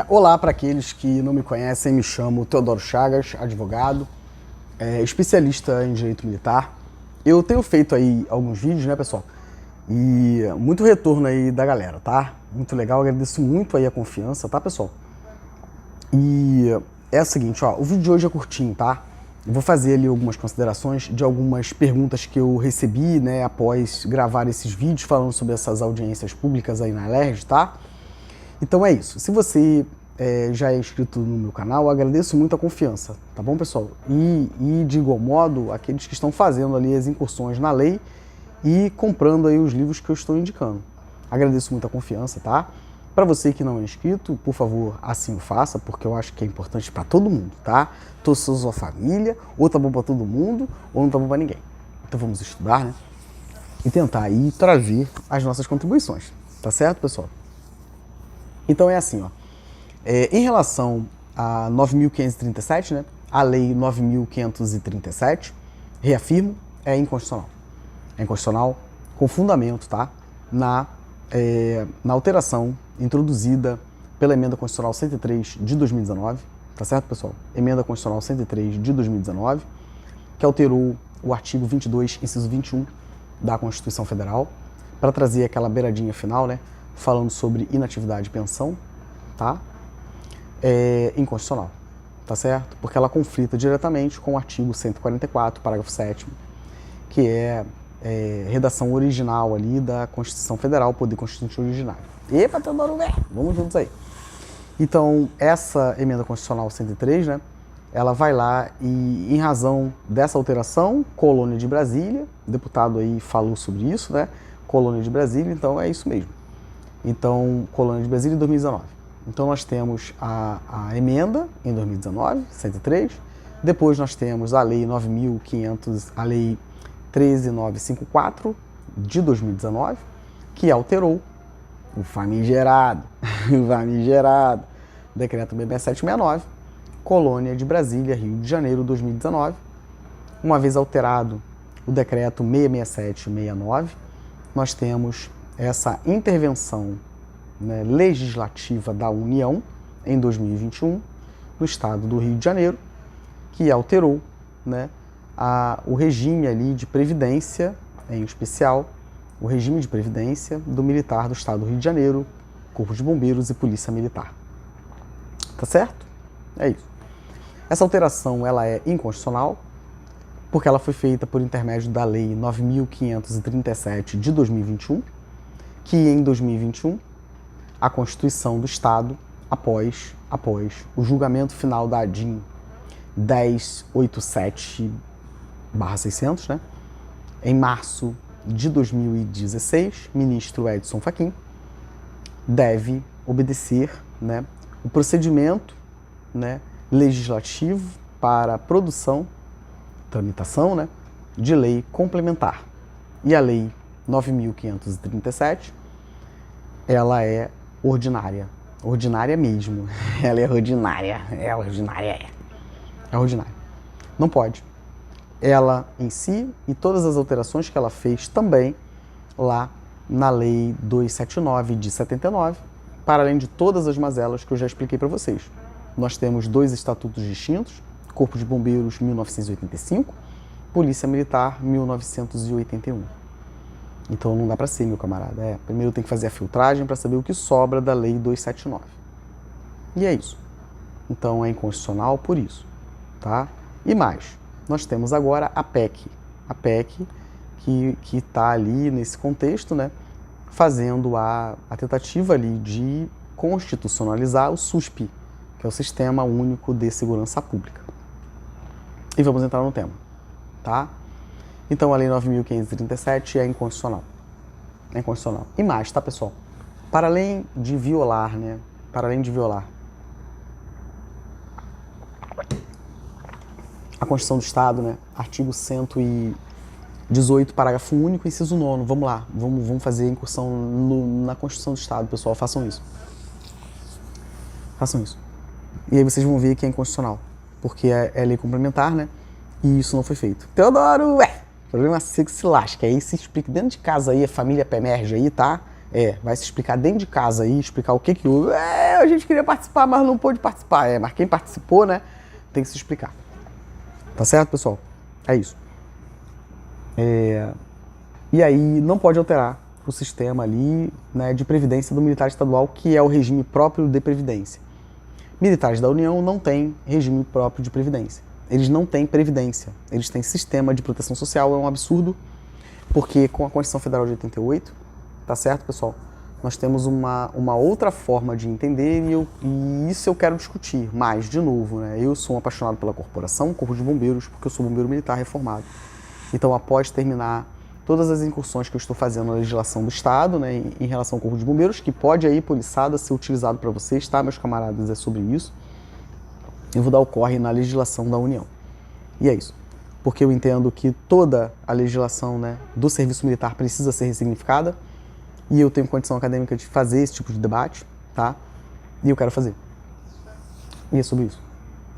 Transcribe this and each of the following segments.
Olá para aqueles que não me conhecem, me chamo Teodoro Chagas, advogado, especialista em direito militar. Eu tenho feito aí alguns vídeos, né, pessoal? E muito retorno aí da galera, tá? Muito legal, agradeço muito aí a confiança, tá, pessoal? E é o seguinte, ó, o vídeo de hoje é curtinho, tá? Eu vou fazer ali algumas considerações de algumas perguntas que eu recebi, né, após gravar esses vídeos falando sobre essas audiências públicas aí na LERJ, tá? Então é isso. Se você já é inscrito no meu canal, eu agradeço muito a confiança, tá bom, pessoal? E de igual modo, aqueles que estão fazendo ali as incursões na lei e comprando aí os livros que eu estou indicando. Agradeço muito a confiança, tá? Para você que não é inscrito, por favor, assim o faça, porque eu acho que é importante para todo mundo, tá? Toda a sua família, ou tá bom para todo mundo, ou não tá bom para ninguém. Então vamos estudar, né? E tentar aí trazer as nossas contribuições, tá certo, pessoal? Então é assim, ó. Em relação a 9.537, né, a Lei 9.537, reafirmo, é inconstitucional. É inconstitucional com fundamento, tá, na alteração introduzida pela Emenda Constitucional 103 de 2019, tá certo, pessoal? Emenda Constitucional 103 de 2019, que alterou o artigo 22, inciso 21 da Constituição Federal, para trazer aquela beiradinha final, né, falando sobre inatividade e pensão, tá? É inconstitucional, tá certo? Porque ela conflita diretamente com o artigo 144, parágrafo 7º, que é redação original ali da Constituição Federal, Poder Constituinte Originário. Epa, Teodoro, vamos juntos aí. Então, essa emenda constitucional 103, né, ela vai lá e, em razão dessa alteração, Colônia de Brasília, o deputado aí falou sobre isso, né, Colônia de Brasília, então é isso mesmo. Então, Colônia de Brasília em 2019. Então, nós temos a emenda em 2019, 103. Depois, nós temos a Lei 9.500, a Lei 13.954 de 2019, que alterou o famigerado, Decreto 6769, Colônia de Brasília, Rio de Janeiro, 2019. Uma vez alterado o Decreto 66769, nós temos essa intervenção, né, legislativa da União em 2021 no estado do Rio de Janeiro, que alterou, né, o regime ali de previdência, em especial o regime de previdência do militar do estado do Rio de Janeiro, Corpo de Bombeiros e Polícia Militar. Tá certo? É isso. Essa alteração ela é inconstitucional porque ela foi feita por intermédio da Lei 9.537 de 2021, que em 2021 a Constituição do Estado, após o julgamento final da ADIM 1087/600, né, em março de 2016, ministro Edson Fachin deve obedecer, né, o procedimento, né, legislativo para a tramitação, né, de lei complementar. E a Lei 9.537, ela é ordinária mesmo, ela é ordinária, é ordinária. Não pode. Ela em si e todas as alterações que ela fez também lá na Lei 279 de 79, para além de todas as mazelas que eu já expliquei para vocês. Nós temos 2 estatutos distintos, Corpo de Bombeiros 1985, Polícia Militar 1981. Então não dá para ser, meu camarada. Primeiro tem que fazer a filtragem para saber o que sobra da Lei 279. E é isso. Então é inconstitucional por isso, tá? E mais, nós temos agora a PEC que está ali nesse contexto, né, fazendo a tentativa ali de constitucionalizar o SUSP, que é o Sistema Único de Segurança Pública. E vamos entrar no tema, tá? Então, a Lei 9.537 é inconstitucional. É inconstitucional. E mais, tá, pessoal? Para além de violar, né? A Constituição do Estado, né? Artigo 118, parágrafo único, inciso 9º. Vamos lá. Vamos fazer a incursão na Constituição do Estado, pessoal. Façam isso. E aí vocês vão ver que é inconstitucional. Porque é lei complementar, né? E isso não foi feito. Teodoro, problema seu que se lasca. Aí se explica dentro de casa aí, a família Pemerge aí, tá? Vai se explicar dentro de casa aí, explicar o que houve. a gente queria participar, mas não pôde participar. Mas quem participou, né, tem que se explicar. Tá certo, pessoal? É isso. E aí não pode alterar o sistema ali, né, de previdência do militar estadual, que é o regime próprio de previdência. Militares da União não têm regime próprio de previdência. Eles não têm previdência. Eles têm sistema de proteção social. É um absurdo, porque com a Constituição Federal de 88, tá certo, pessoal? Nós temos uma outra forma de entender e isso eu quero discutir mais, de novo, né? Eu sou um apaixonado pela corporação, Corpo de Bombeiros, porque eu sou bombeiro militar reformado. Então, após terminar todas as incursões que eu estou fazendo na legislação do Estado, né, em relação ao Corpo de Bombeiros, que pode aí, poliçada, ser utilizado para vocês, tá, meus camaradas? É sobre isso. Eu vou dar o corre na legislação da União. E é isso. Porque eu entendo que toda a legislação, né, do serviço militar precisa ser ressignificada e eu tenho condição acadêmica de fazer esse tipo de debate, tá? E eu quero fazer. E é sobre isso.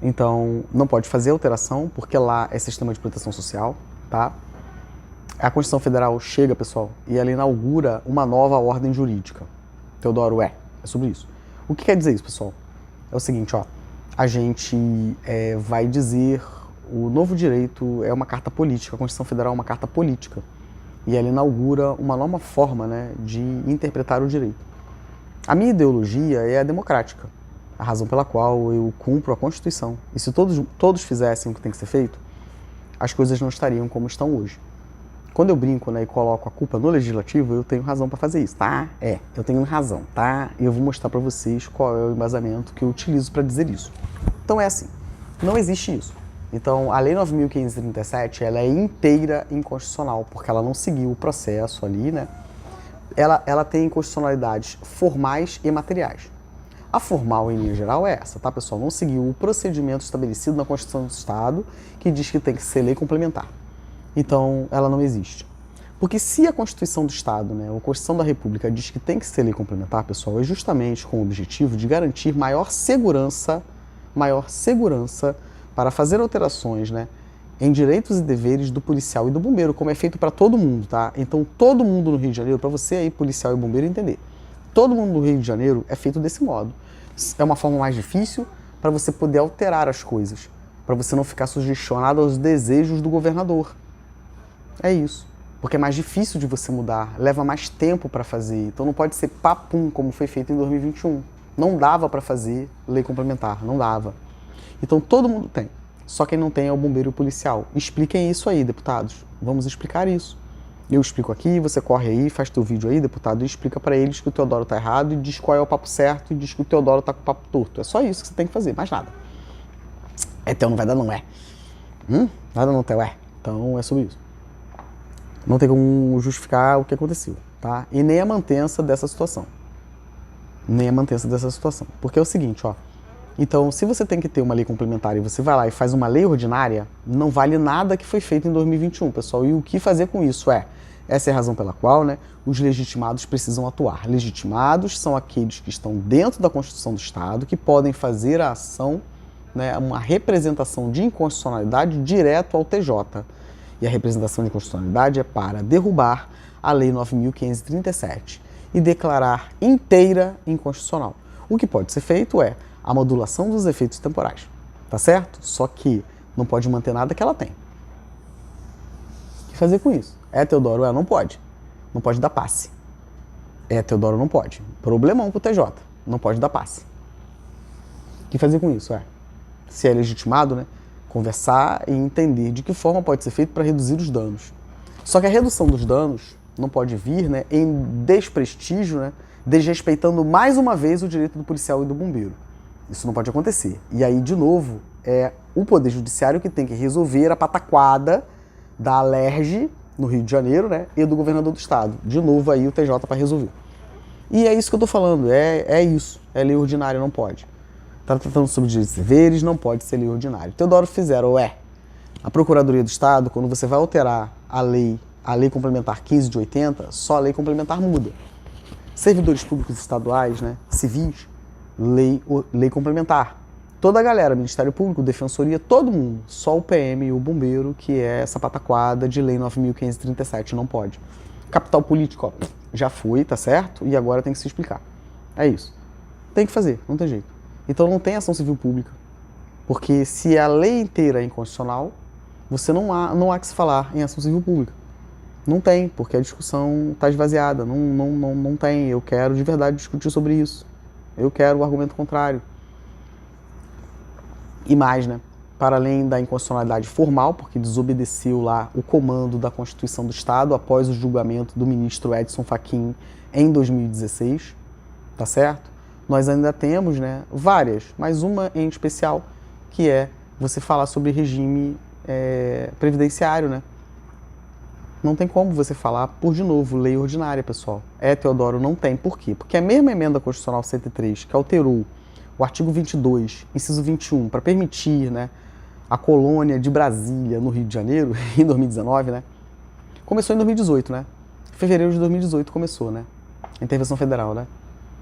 Então, não pode fazer alteração, porque lá é sistema de proteção social, tá? A Constituição Federal chega, pessoal, e ela inaugura uma nova ordem jurídica. Teodoro, é sobre isso. O que quer dizer isso, pessoal? É o seguinte, ó, a gente vai dizer, o novo direito é uma carta política, a Constituição Federal é uma carta política, e ela inaugura uma nova forma, né, de interpretar o direito. A minha ideologia é a democrática, a razão pela qual eu cumpro a Constituição. E se todos fizessem o que tem que ser feito, as coisas não estariam como estão hoje. Quando eu brinco, né, e coloco a culpa no legislativo, eu tenho razão para fazer isso, tá? Eu tenho razão, tá? E eu vou mostrar para vocês qual é o embasamento que eu utilizo para dizer isso. Então é assim, não existe isso. Então a Lei 9.537, ela é inteira inconstitucional, porque ela não seguiu o processo ali, né? Ela tem inconstitucionalidades formais e materiais. A formal, em linha geral, é essa, tá, pessoal? Não seguiu o procedimento estabelecido na Constituição do Estado, que diz que tem que ser lei complementar. Então, ela não existe. Porque se a Constituição do Estado, né, ou a Constituição da República diz que tem que ser lei complementar, pessoal, é justamente com o objetivo de garantir maior segurança para fazer alterações, né, em direitos e deveres do policial e do bombeiro, como é feito para todo mundo, tá? Então, todo mundo no Rio de Janeiro, para você aí, policial e bombeiro, entender, todo mundo no Rio de Janeiro é feito desse modo. É uma forma mais difícil para você poder alterar as coisas, para você não ficar sugestionado aos desejos do governador. É isso. Porque é mais difícil de você mudar, leva mais tempo para fazer. Então não pode ser papum, como foi feito em 2021. Não dava para fazer lei complementar, não dava. Então todo mundo tem. Só quem não tem é o bombeiro e o policial. Expliquem isso aí, deputados. Vamos explicar isso. Eu explico aqui, você corre aí, faz teu vídeo aí, deputado, e explica para eles que o Teodoro tá errado, e diz qual é o papo certo, e diz que o Teodoro tá com o papo torto. É só isso que você tem que fazer, mais nada. Teu não vai dar não, é? Nada não, Teu, é. Então é sobre isso. Não tem como justificar o que aconteceu, tá? E nem a mantença dessa situação. Porque é o seguinte, ó. Então, se você tem que ter uma lei complementar e você vai lá e faz uma lei ordinária, não vale nada que foi feito em 2021, pessoal. E o que fazer com isso essa é a razão pela qual, né, os legitimados precisam atuar. Legitimados são aqueles que estão dentro da Constituição do Estado, que podem fazer a ação, né, uma representação de inconstitucionalidade direto ao TJ. E a representação de inconstitucionalidade é para derrubar a Lei 9.537 e declarar inteira inconstitucional. O que pode ser feito é a modulação dos efeitos temporais, tá certo? Só que não pode manter nada que ela tem. O que fazer com isso? Teodoro, não pode. Não pode dar passe. Teodoro, não pode. Problemão pro TJ. Não pode dar passe. O que fazer com isso? Se é legitimado, né? Conversar e entender de que forma pode ser feito para reduzir os danos. Só que a redução dos danos não pode vir, né, em desprestígio, né, desrespeitando mais uma vez o direito do policial e do bombeiro. Isso não pode acontecer. E aí, de novo, é o Poder Judiciário que tem que resolver a pataquada da Alerj, no Rio de Janeiro, né, e do governador do estado. De novo aí o TJ para resolver. E é isso que eu estou falando, é isso. É lei ordinária, não pode. Está tratando sobre direitos e deveres, não pode ser lei ordinária. Teodoro fizeram, a Procuradoria do Estado, quando você vai alterar a lei complementar 15 de 80, só a lei complementar muda. Servidores públicos estaduais, né, civis, lei complementar. Toda a galera, Ministério Público, Defensoria, todo mundo, só o PM e o bombeiro, que é essa pataquada de lei 9.537, não pode. Capital político, já foi, tá certo? E agora tem que se explicar. É isso. Tem que fazer, não tem jeito. Então não tem ação civil pública. Porque se a lei inteira é inconstitucional, você não há que se falar em ação civil pública. Não tem, porque a discussão está esvaziada. Não tem. Eu quero de verdade discutir sobre isso. Eu quero o argumento contrário. E mais, né? Para além da inconstitucionalidade formal, porque desobedeceu lá o comando da Constituição do Estado após o julgamento do ministro Edson Fachin em 2016, tá certo? Nós ainda temos, né, várias, mas uma em especial, que é você falar sobre regime previdenciário, né? Não tem como você falar por, de novo, lei ordinária, pessoal. Teodoro, não tem. Por quê? Porque a mesma emenda constitucional 103, que alterou o artigo 22, inciso 21, para permitir, né, a colônia de Brasília no Rio de Janeiro, em 2019, né? Começou em 2018, né? Em fevereiro de 2018 começou, né? A intervenção federal, né?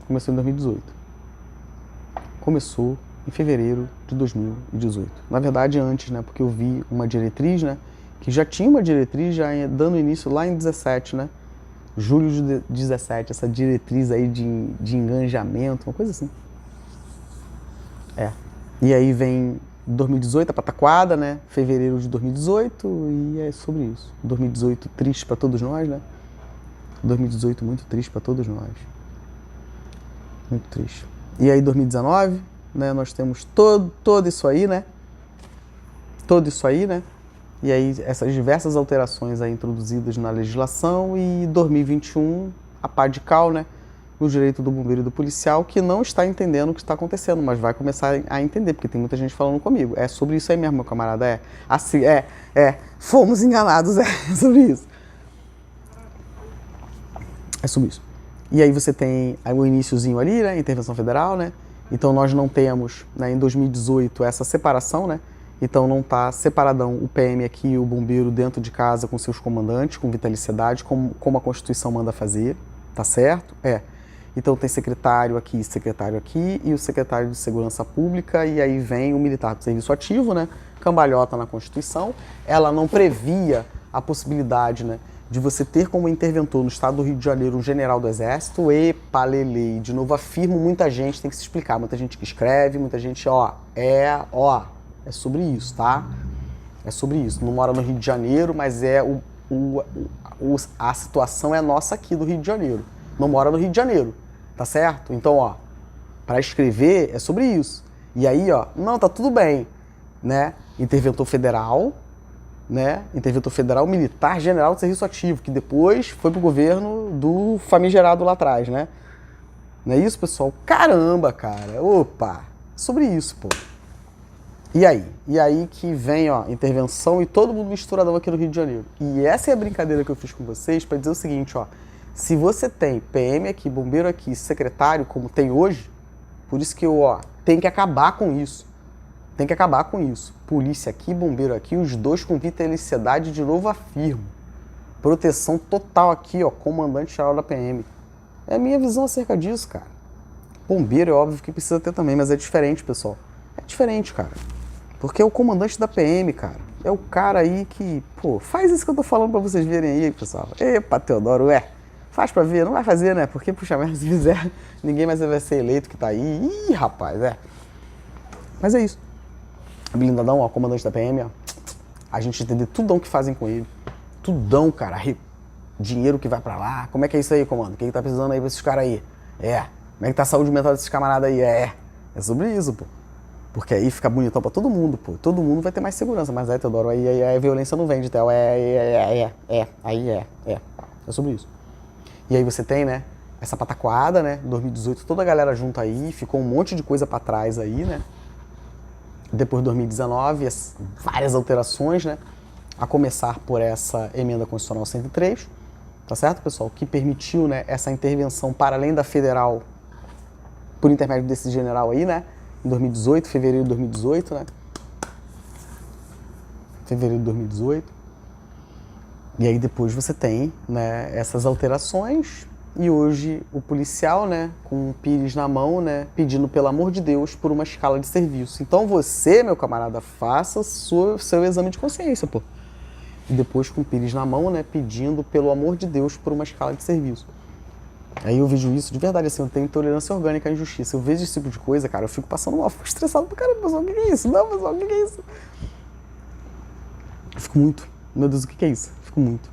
Começou em 2018. Começou em fevereiro de 2018. Na verdade, antes, né? Porque eu vi uma diretriz, né? Que já tinha uma diretriz já dando início lá em 17, né? Julho de 17, essa diretriz aí de engajamento, uma coisa assim. E aí vem 2018, a pataquada, né? Fevereiro de 2018, e é sobre isso. 2018 triste para todos nós, né? 2018 muito triste para todos nós. Muito triste. E aí 2019, né? Nós temos todo isso aí, né? Todo isso aí, né? E aí essas diversas alterações aí introduzidas na legislação, e 2021, a pá de cal, né? No direito do bombeiro e do policial, que não está entendendo o que está acontecendo, mas vai começar a entender, porque tem muita gente falando comigo. É sobre isso aí mesmo, meu camarada, assim, fomos enganados, é sobre isso. É sobre isso. E aí você tem o iniciozinho ali, né, intervenção federal, né, então nós não temos, né, em 2018 essa separação, né, então não está separadão o PM aqui e o bombeiro dentro de casa com seus comandantes, com vitaliciedade, como a Constituição manda fazer, tá certo? Então tem secretário aqui e o secretário de Segurança Pública, e aí vem o militar do serviço ativo, né? Cambalhota na Constituição. Ela não previa a possibilidade, né, de você ter como interventor no estado do Rio de Janeiro um general do Exército. E palelei, de novo afirmo, muita gente tem que se explicar, muita gente que escreve, muita gente, é sobre isso, tá? É sobre isso. Não mora no Rio de Janeiro, mas a situação é nossa aqui do Rio de Janeiro. Não mora no Rio de Janeiro. Tá certo? Então, para escrever é sobre isso. E aí, não, tá tudo bem, né? Interventor federal, né? Interventor federal, militar, general de serviço ativo, que depois foi pro governo do famigerado lá atrás, né? Não é isso, pessoal? Caramba, cara. Opa! Sobre isso, pô. E aí que vem, intervenção e todo mundo misturadão aqui no Rio de Janeiro. E essa é a brincadeira que eu fiz com vocês para dizer o seguinte, se você tem PM aqui, bombeiro aqui, secretário, como tem hoje, por isso que eu, tem que acabar com isso. Tem que acabar com isso. Polícia aqui, bombeiro aqui, os dois com vitaliciedade, de novo afirmo. Proteção total aqui, comandante-geral da PM. É a minha visão acerca disso, cara. Bombeiro é óbvio que precisa ter também, mas é diferente, pessoal. É diferente, cara. Porque é o comandante da PM, cara. É o cara aí que, faz isso que eu tô falando pra vocês verem aí, pessoal. Epa, Teodoro, faz pra ver, não vai fazer, né? Porque, puxa merda, se fizer, ninguém mais vai ser eleito que tá aí. Ih, rapaz, Mas é isso. Blindadão, comandante da PM, a gente entender tudão que fazem com ele. Tudão, cara. Dinheiro que vai pra lá. Como é que é isso aí, comando? O que tá precisando aí pra esses caras aí? Como é que tá a saúde mental desses camaradas aí? É sobre isso, pô. Porque aí fica bonitão pra todo mundo, pô. Todo mundo vai ter mais segurança. Mas Teodoro, aí a violência não vende, Theo. É sobre isso. E aí você tem, né, essa pataquada, né, 2018, toda a galera junto aí, ficou um monte de coisa pra trás aí, né. Depois de 2019, várias alterações, né, a começar por essa emenda constitucional 103, tá certo, pessoal? Que permitiu, né, essa intervenção para além da federal, por intermédio desse general aí, né, em 2018, fevereiro de 2018, né. Fevereiro de 2018. E aí depois você tem, né, essas alterações, e hoje o policial, né, com o pires na mão, né, pedindo pelo amor de Deus por uma escala de serviço. Então você, meu camarada, faça seu exame de consciência, pô. E depois com o pires na mão, né, pedindo pelo amor de Deus por uma escala de serviço. Aí eu vejo isso, de verdade, assim, eu tenho intolerância orgânica à injustiça. Eu vejo esse tipo de coisa, cara, eu fico passando mal, fico estressado pra caramba, pessoal, o que é isso? Não, pessoal, o que é isso? Eu fico muito. Meu Deus, o que é isso? Eu fico muito.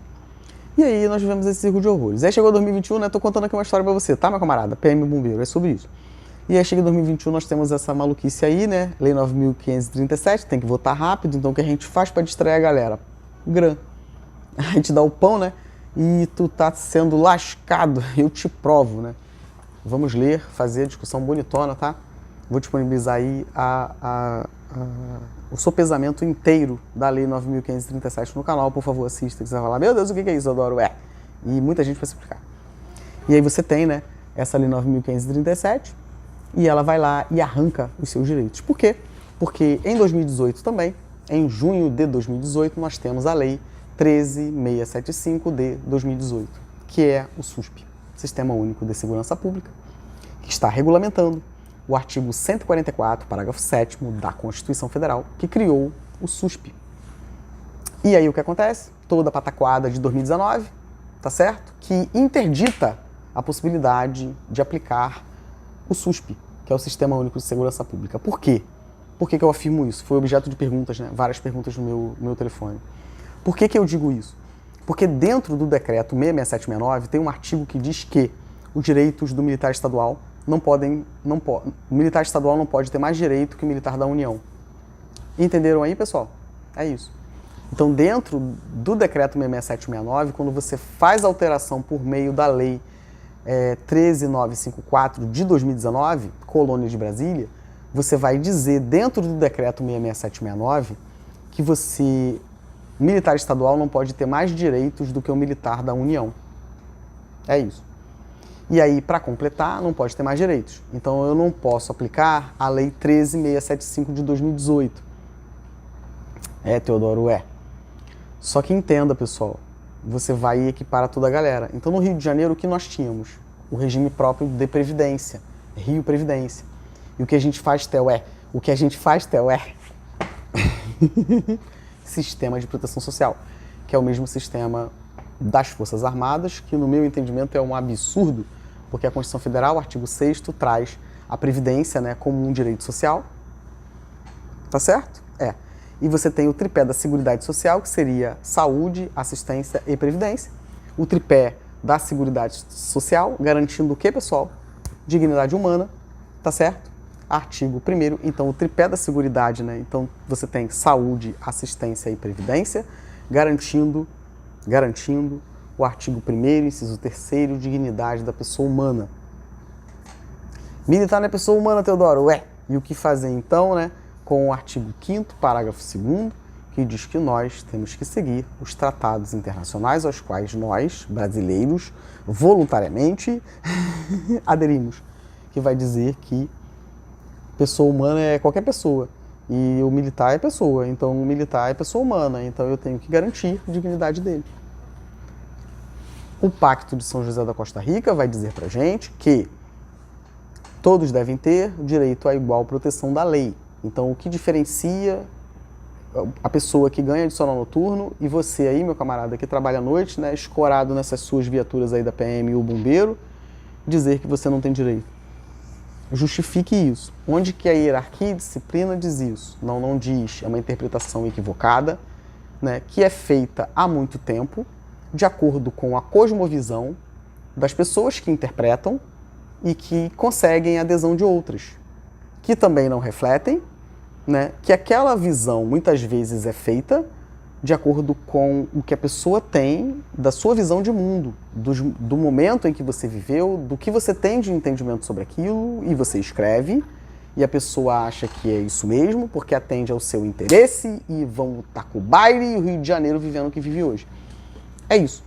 E aí nós vivemos esse circo de horrores. Aí chegou 2021, né? Tô contando aqui uma história pra você, tá, meu camarada? PM Bombeiro, é sobre isso. E aí chega 2021, nós temos essa maluquice aí, né? Lei 9.537, tem que votar rápido, então o que a gente faz pra distrair a galera? Grã. A gente dá o pão, né? E tu tá sendo lascado, eu te provo, né? Vamos ler, fazer a discussão bonitona, tá? Vou disponibilizar aí o sopesamento inteiro da Lei 9.537 no canal, por favor, assista, que você vai falar, meu Deus, o que é isso, eu adoro, E muita gente vai se explicar. E aí você tem, né, essa Lei 9.537 e ela vai lá e arranca os seus direitos. Por quê? Porque em 2018 também, em junho de 2018, nós temos a Lei 13.675 de 2018, que é o SUSP, Sistema Único de Segurança Pública, que está regulamentando o artigo 144, parágrafo 7º da Constituição Federal, que criou o SUSP. E aí o que acontece? Toda a pataquada de 2019, tá certo? Que interdita a possibilidade de aplicar o SUSP, que é o Sistema Único de Segurança Pública. Por quê? Por que eu afirmo isso? Foi objeto de perguntas, né? Várias perguntas no meu telefone. Por que eu digo isso? Porque dentro do decreto 66769 tem um artigo que diz que os direitos do militar estadual o militar estadual não pode ter mais direito que o militar da União. Entenderam aí, pessoal? É isso. Então, dentro do decreto 66769, quando você faz alteração por meio da lei 13.954 de 2019, Colônia de Brasília, você vai dizer dentro do decreto 66769 que o militar estadual não pode ter mais direitos do que o militar da União. É isso. E aí, para completar, não pode ter mais direitos. Então, eu não posso aplicar a Lei 13.675 de 2018. Teodoro, Só que entenda, pessoal, você vai equipar a toda a galera. Então, no Rio de Janeiro, o que nós tínhamos? O regime próprio de Previdência, Rio Previdência. E o que a gente faz, Theo, Sistema de Proteção Social, que é o mesmo sistema das Forças Armadas, que no meu entendimento é um absurdo, porque a Constituição Federal, artigo 6º, traz a Previdência, né, como um direito social. Tá certo? E você tem o tripé da Seguridade Social, que seria saúde, assistência e previdência. O tripé da Seguridade Social, garantindo o quê, pessoal? Dignidade humana, tá certo? Artigo 1º, então o tripé da Seguridade, né? Então você tem saúde, assistência e previdência, garantindo o artigo 1º, inciso 3º, dignidade da pessoa humana. Militar não é pessoa humana, Teodoro? E o que fazer então, né? Com o artigo 5º, parágrafo 2º, que diz que nós temos que seguir os tratados internacionais aos quais nós, brasileiros, voluntariamente aderimos. Que vai dizer que pessoa humana é qualquer pessoa. E o militar é pessoa. Então o militar é pessoa humana. Então eu tenho que garantir a dignidade dele. O Pacto de São José da Costa Rica vai dizer pra gente que todos devem ter direito à igual proteção da lei. Então, o que diferencia a pessoa que ganha adicional noturno e você aí, meu camarada, que trabalha à noite, né, escorado nessas suas viaturas aí da PM e o bombeiro, dizer que você não tem direito? Justifique isso. Onde que a hierarquia e disciplina diz isso? Não diz. É uma interpretação equivocada, né, que é feita há muito tempo, de acordo com a cosmovisão das pessoas que interpretam e que conseguem a adesão de outras, que também não refletem, né, que aquela visão muitas vezes é feita de acordo com o que a pessoa tem da sua visão de mundo, do momento em que você viveu, do que você tem de entendimento sobre aquilo, e você escreve, e a pessoa acha que é isso mesmo, porque atende ao seu interesse, e vão estar com o baile e o Rio de Janeiro vivendo o que vive hoje. É isso.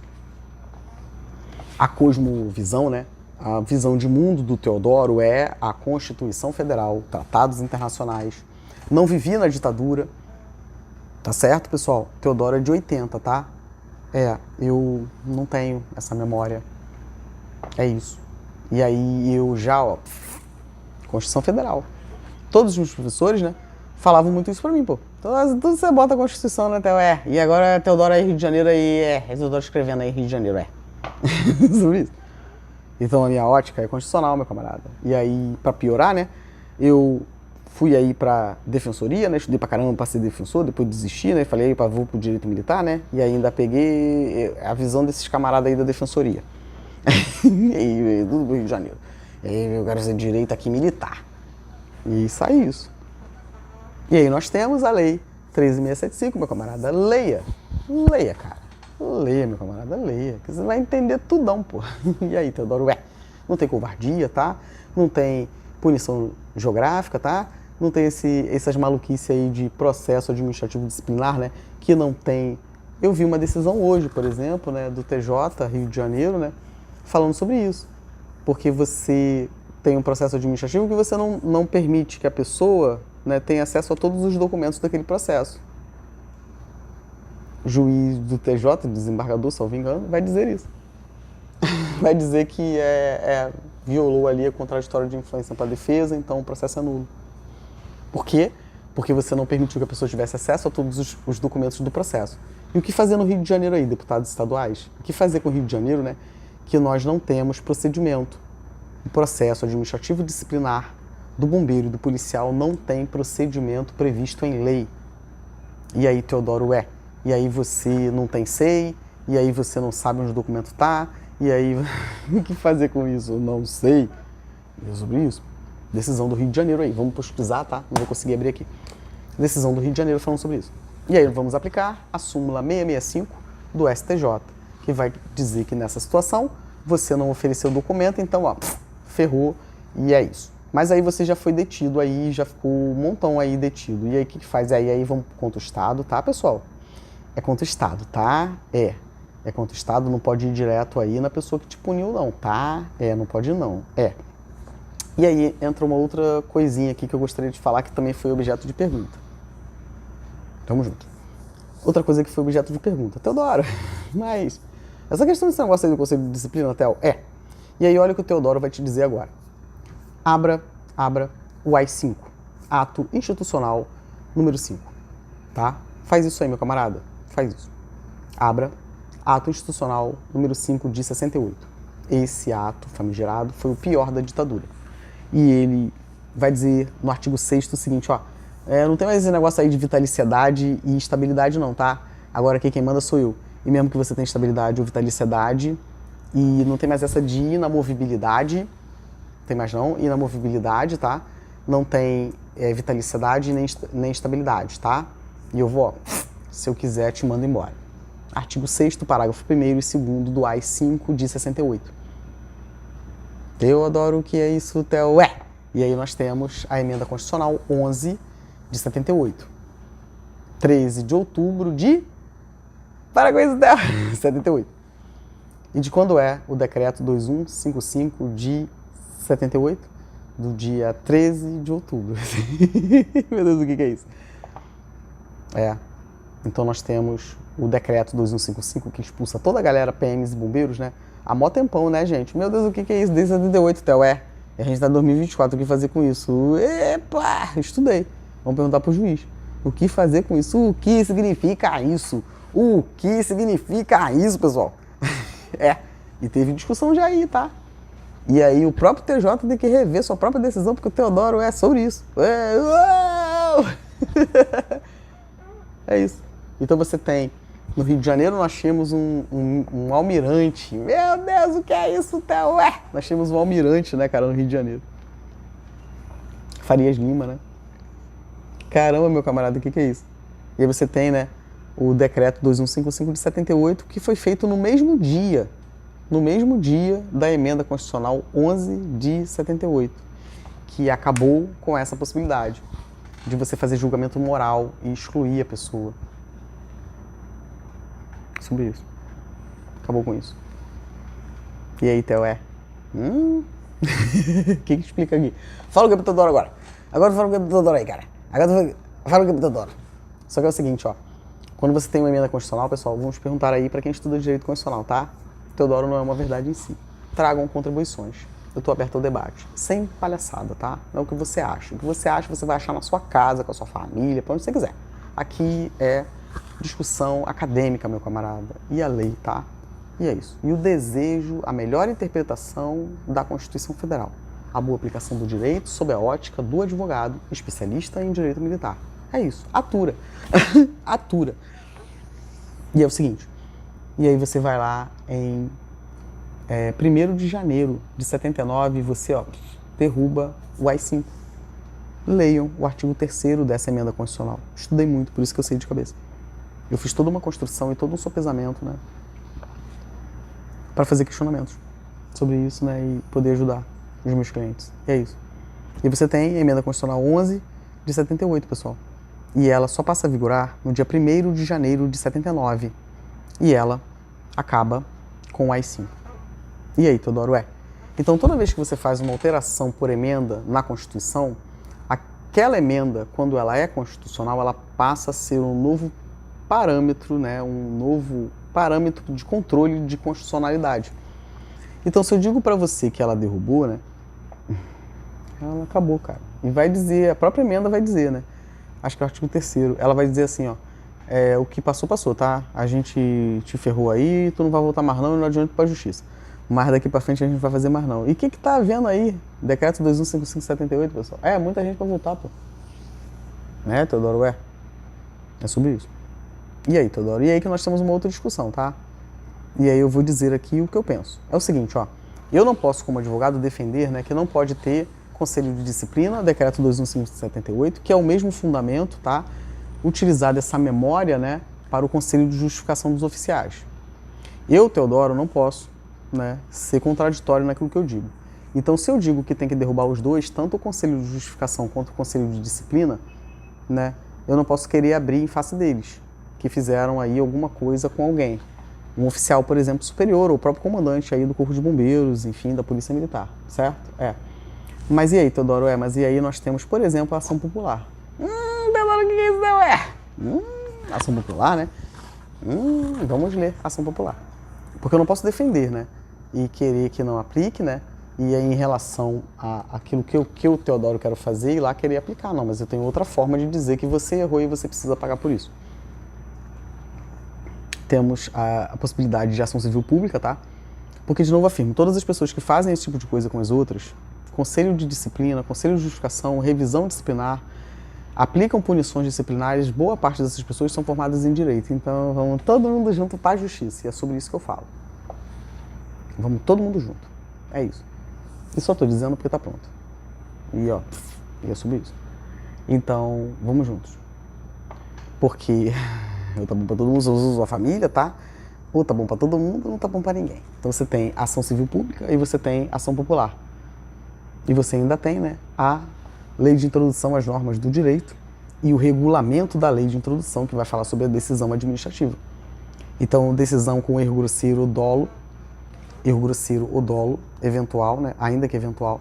A cosmovisão, né? A visão de mundo do Teodoro é a Constituição Federal, tratados internacionais. Não vivi na ditadura, tá certo, pessoal? Teodoro é de 80, tá? Eu não tenho essa memória. É isso. E aí eu já, Constituição Federal. Todos os meus professores, né, falavam muito isso pra mim, pô. Tudo você bota a Constituição, né, Teo? E agora Teodoro é Rio de Janeiro aí, Teodoro escrevendo aí Rio de Janeiro, Sobre isso. Então a minha ótica é constitucional, meu camarada. E aí, pra piorar, né, eu fui aí pra defensoria, né, estudei pra caramba pra ser defensor, depois desisti, né, falei, vou pro direito militar, né, e ainda peguei a visão desses camaradas aí da defensoria. E do Rio de Janeiro. E aí eu quero ser direito aqui militar. E sai isso. E aí nós temos a lei 13.675, meu camarada. Leia. Leia, cara. Leia, meu camarada, leia. Que você vai entender tudão, pô. E aí, Teodoro, não tem covardia, tá? Não tem punição geográfica, tá? Não tem essas maluquices aí de processo administrativo disciplinar, né? Que não tem... Eu vi uma decisão hoje, por exemplo, né, do TJ, Rio de Janeiro, né? Falando sobre isso. Porque você tem um processo administrativo que você não permite que a pessoa, né, tenha acesso a todos os documentos daquele processo. O juiz do TJ, desembargador, salvo engano, vai dizer isso. Vai dizer que violou ali a contraditória de influência para a defesa, então o processo é nulo. Por quê? Porque você não permitiu que a pessoa tivesse acesso a todos os documentos do processo. E o que fazer no Rio de Janeiro aí, deputados estaduais? O que fazer com o Rio de Janeiro, né? Que nós não temos procedimento. O processo administrativo disciplinar do bombeiro e do policial não tem procedimento previsto em lei. E aí, Teodoro, e aí você não tem SEI, e aí você não sabe onde o documento está, e aí o que fazer com isso? Eu não sei. É sobre isso. Decisão do Rio de Janeiro aí, vamos pesquisar, tá? Não vou conseguir abrir aqui. Decisão do Rio de Janeiro falando sobre isso. E aí vamos aplicar a súmula 665 do STJ, que vai dizer que nessa situação você não ofereceu o documento, então ferrou e é isso. Mas aí você já foi detido aí, já ficou um montão aí detido. E aí o que faz? Aí vamos contra o Estado, tá, pessoal? É contra o Estado, tá? É contra o Estado, não pode ir direto aí na pessoa que te puniu não, tá? Não pode ir não, E aí entra uma outra coisinha aqui que eu gostaria de falar que também foi objeto de pergunta. Tamo junto. Outra coisa que foi objeto de pergunta. Teodoro, mas essa questão desse negócio aí do Conselho de Disciplina, Theo, E aí olha o que o Teodoro vai te dizer agora. Abra o AI-5, Ato Institucional número 5, tá? Faz isso aí, meu camarada, faz isso. Abra Ato Institucional número 5 de 68. Esse ato famigerado foi o pior da ditadura. E ele vai dizer no artigo 6º o seguinte, não tem mais esse negócio aí de vitaliciedade e estabilidade não, tá? Agora aqui quem manda sou eu. E mesmo que você tenha estabilidade ou vitaliciedade, e não tem mais essa de inamovibilidade, tem mais não, inamovibilidade, tá? Não tem vitaliciedade nem estabilidade, tá? E eu vou, se eu quiser, te mando embora. Artigo 6º, parágrafo 1º e 2º do AI-5 de 68. Teodoro, o que é isso, Theo? E aí nós temos a emenda constitucional 11 de 78. 13 de outubro de... Para com isso, Theo! 78. E de quando é o decreto 2155 de 78? Do dia 13 de outubro. Meu Deus, o que é isso? Então nós temos o decreto 2155 que expulsa toda a galera, PMs e bombeiros, né? Há mó tempão, né, gente? Meu Deus, o que é isso? Desde 78, Theo, E a gente tá em 2024, o que fazer com isso? Epa, estudei. Vamos perguntar pro juiz. O que fazer com isso? O que significa isso? O que significa isso, pessoal? E teve discussão já aí, tá? E aí o próprio TJ tem que rever sua própria decisão, porque o Teodoro é sobre isso. É isso. Então você tem, no Rio de Janeiro nós tínhamos um almirante. Meu Deus, o que é isso, Theo? Nós tínhamos um almirante, né, cara, no Rio de Janeiro. Farias Lima, né? Caramba, meu camarada, o que é isso? E aí você tem, né, o decreto 2155 de 78, que foi feito no mesmo dia da emenda constitucional 11 de 78, que acabou com essa possibilidade de você fazer julgamento moral e excluir a pessoa. Sobre isso. Acabou com isso. E aí, Theo, O que explica aqui? Fala o que é pro Teodoro agora. Agora fala o que é pro Teodoro aí, cara. Agora fala o que é pro Teodoro. Só que é o seguinte, quando você tem uma emenda constitucional, pessoal, vamos perguntar aí para quem estuda direito constitucional, tá? Teodoro não é uma verdade em si. Tragam contribuições. Eu tô aberto ao debate. Sem palhaçada, tá? Não é o que você acha. O que você acha, você vai achar na sua casa, com a sua família, pra onde você quiser. Aqui é discussão acadêmica, meu camarada. E a lei, tá? E é isso. E o desejo, a melhor interpretação da Constituição Federal. A boa aplicação do direito sob a ótica do advogado especialista em direito militar. É isso. Atura. Atura. E é o seguinte. E aí você vai lá em 1º de janeiro de 79 e você derruba o AI-5. Leiam o artigo 3º dessa emenda constitucional. Estudei muito, por isso que eu sei de cabeça. Eu fiz toda uma construção e todo um sopesamento, né? Para fazer questionamentos sobre isso, né? E poder ajudar os meus clientes. E é isso. E você tem a emenda constitucional 11 de 78, pessoal. E ela só passa a vigorar no dia 1º de janeiro de 79. E ela acaba com o AI-5. E aí, Teodoro, Então, toda vez que você faz uma alteração por emenda na Constituição, aquela emenda, quando ela é constitucional, ela passa a ser um novo parâmetro, né? Um novo parâmetro de controle de constitucionalidade. Então, se eu digo para você que ela derrubou, né? Ela acabou, cara. E vai dizer, a própria emenda vai dizer, né? Acho que é o artigo 3º. Ela vai dizer assim, o que passou, passou, tá? A gente te ferrou aí, tu não vai voltar mais não e não adianta pra justiça. Mas daqui pra frente a gente não vai fazer mais não. E o que tá havendo aí? Decreto 215578, pessoal. Muita gente pra voltar, pô. Né, Teodoro? É sobre isso. E aí, Teodoro? E aí que nós temos uma outra discussão, tá? E aí eu vou dizer aqui o que eu penso. É o seguinte, eu não posso, como advogado, defender, né, que não pode ter conselho de disciplina, decreto 215578, que é o mesmo fundamento, tá? Utilizar essa memória, né, para o conselho de justificação dos oficiais. Eu, Teodoro, não posso, né, ser contraditório naquilo que eu digo. Então, se eu digo que tem que derrubar os dois, tanto o conselho de justificação quanto o conselho de disciplina, né, eu não posso querer abrir em face deles, que fizeram aí alguma coisa com alguém. Um oficial, por exemplo, superior, ou o próprio comandante aí do Corpo de Bombeiros, enfim, da Polícia Militar, certo? Mas e aí, Teodoro? Mas e aí nós temos, por exemplo, a ação popular. Teodoro, o que isso não é? Ação popular, né? Vamos ler ação popular. Porque eu não posso defender, né? E querer que não aplique, né? E aí, em relação àquilo que eu, Teodoro, quero fazer, ir lá querer aplicar. Não, mas eu tenho outra forma de dizer que você errou e você precisa pagar por isso. Temos a possibilidade de ação civil pública, tá? Porque, de novo, afirmo, todas as pessoas que fazem esse tipo de coisa com as outras, conselho de disciplina, conselho de justificação, revisão disciplinar, aplicam punições disciplinares, boa parte dessas pessoas são formadas em direito. Então, vamos todo mundo junto para a justiça. E é sobre isso que eu falo. Vamos todo mundo junto. É isso. E só estou dizendo porque está pronto. E é sobre isso. Então, vamos juntos. Porque tá bom para todo mundo, usa a família, tá? Ou tá bom para todo mundo, não tá bom para ninguém. Então você tem ação civil pública e você tem ação popular. E você ainda tem, né, a lei de introdução às normas do direito e o regulamento da lei de introdução, que vai falar sobre a decisão administrativa. Então, decisão com erro grosseiro ou dolo, eventual, né, ainda que eventual,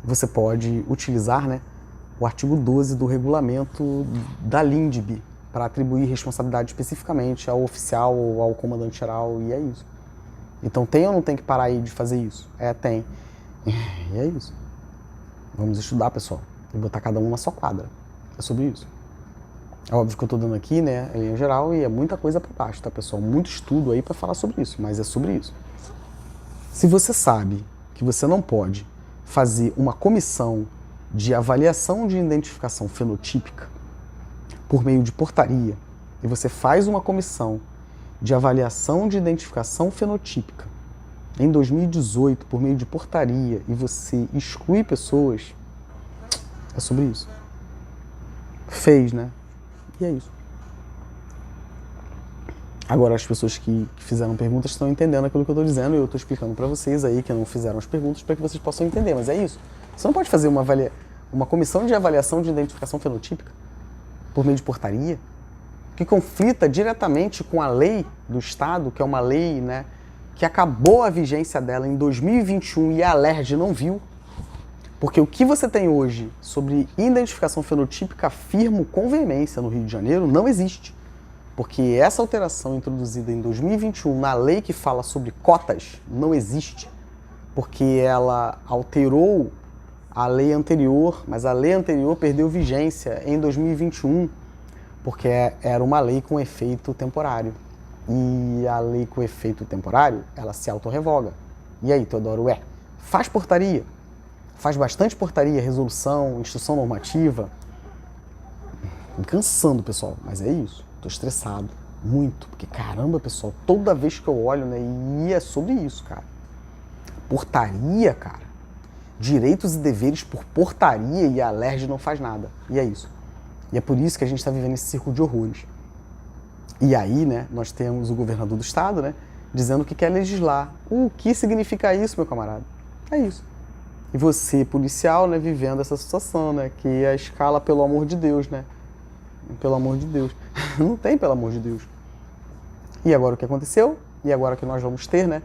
você pode utilizar, né, o artigo 12 do regulamento da LINDB para atribuir responsabilidade especificamente ao oficial ou ao comandante-geral, e é isso. Então, tem ou não tem que parar aí de fazer isso? Tem. E é isso. Vamos estudar, pessoal, e botar cada um na sua quadra. É sobre isso. É óbvio que eu estou dando aqui, né, em geral, e é muita coisa por baixo, tá, pessoal? Muito estudo aí para falar sobre isso, mas é sobre isso. Se você sabe que você não pode fazer uma comissão de avaliação de identificação fenotípica por meio de portaria, e você faz uma comissão de avaliação de identificação fenotípica em 2018 por meio de portaria e você exclui pessoas, é sobre isso. Fez, né? E é isso. Agora, as pessoas que fizeram perguntas estão entendendo aquilo que eu estou dizendo e eu estou explicando para vocês aí que não fizeram as perguntas para que vocês possam entender, mas é isso. Você não pode fazer uma comissão de avaliação de identificação fenotípica por meio de portaria que conflita diretamente com a lei do Estado, que é uma lei, né, que acabou a vigência dela em 2021 e a Alerj não viu. Porque o que você tem hoje sobre identificação fenotípica, afirmo com veemência no Rio de Janeiro, não existe. Porque essa alteração introduzida em 2021 na lei que fala sobre cotas não existe. Porque ela alterou a lei anterior, mas a lei anterior perdeu vigência em 2021, porque era uma lei com efeito temporário. E a lei com efeito temporário, ela se autorrevoga. E aí, Teodoro, faz portaria. Faz bastante portaria, resolução, instrução normativa. Me cansando, pessoal, mas é isso. Tô estressado, muito. Porque, caramba, pessoal, toda vez que eu olho, né, e é sobre isso, cara. Portaria, cara. Direitos e deveres por portaria e a LERJ não faz nada. E é isso. E é por isso que a gente está vivendo esse círculo de horrores. E aí, né, nós temos o governador do estado, né, dizendo que quer legislar. O que significa isso, meu camarada? É isso. E você, policial, né, vivendo essa situação, né, que a escala, pelo amor de Deus, né? Pelo amor de Deus. Não tem pelo amor de Deus. E agora o que aconteceu? E agora o que nós vamos ter, né?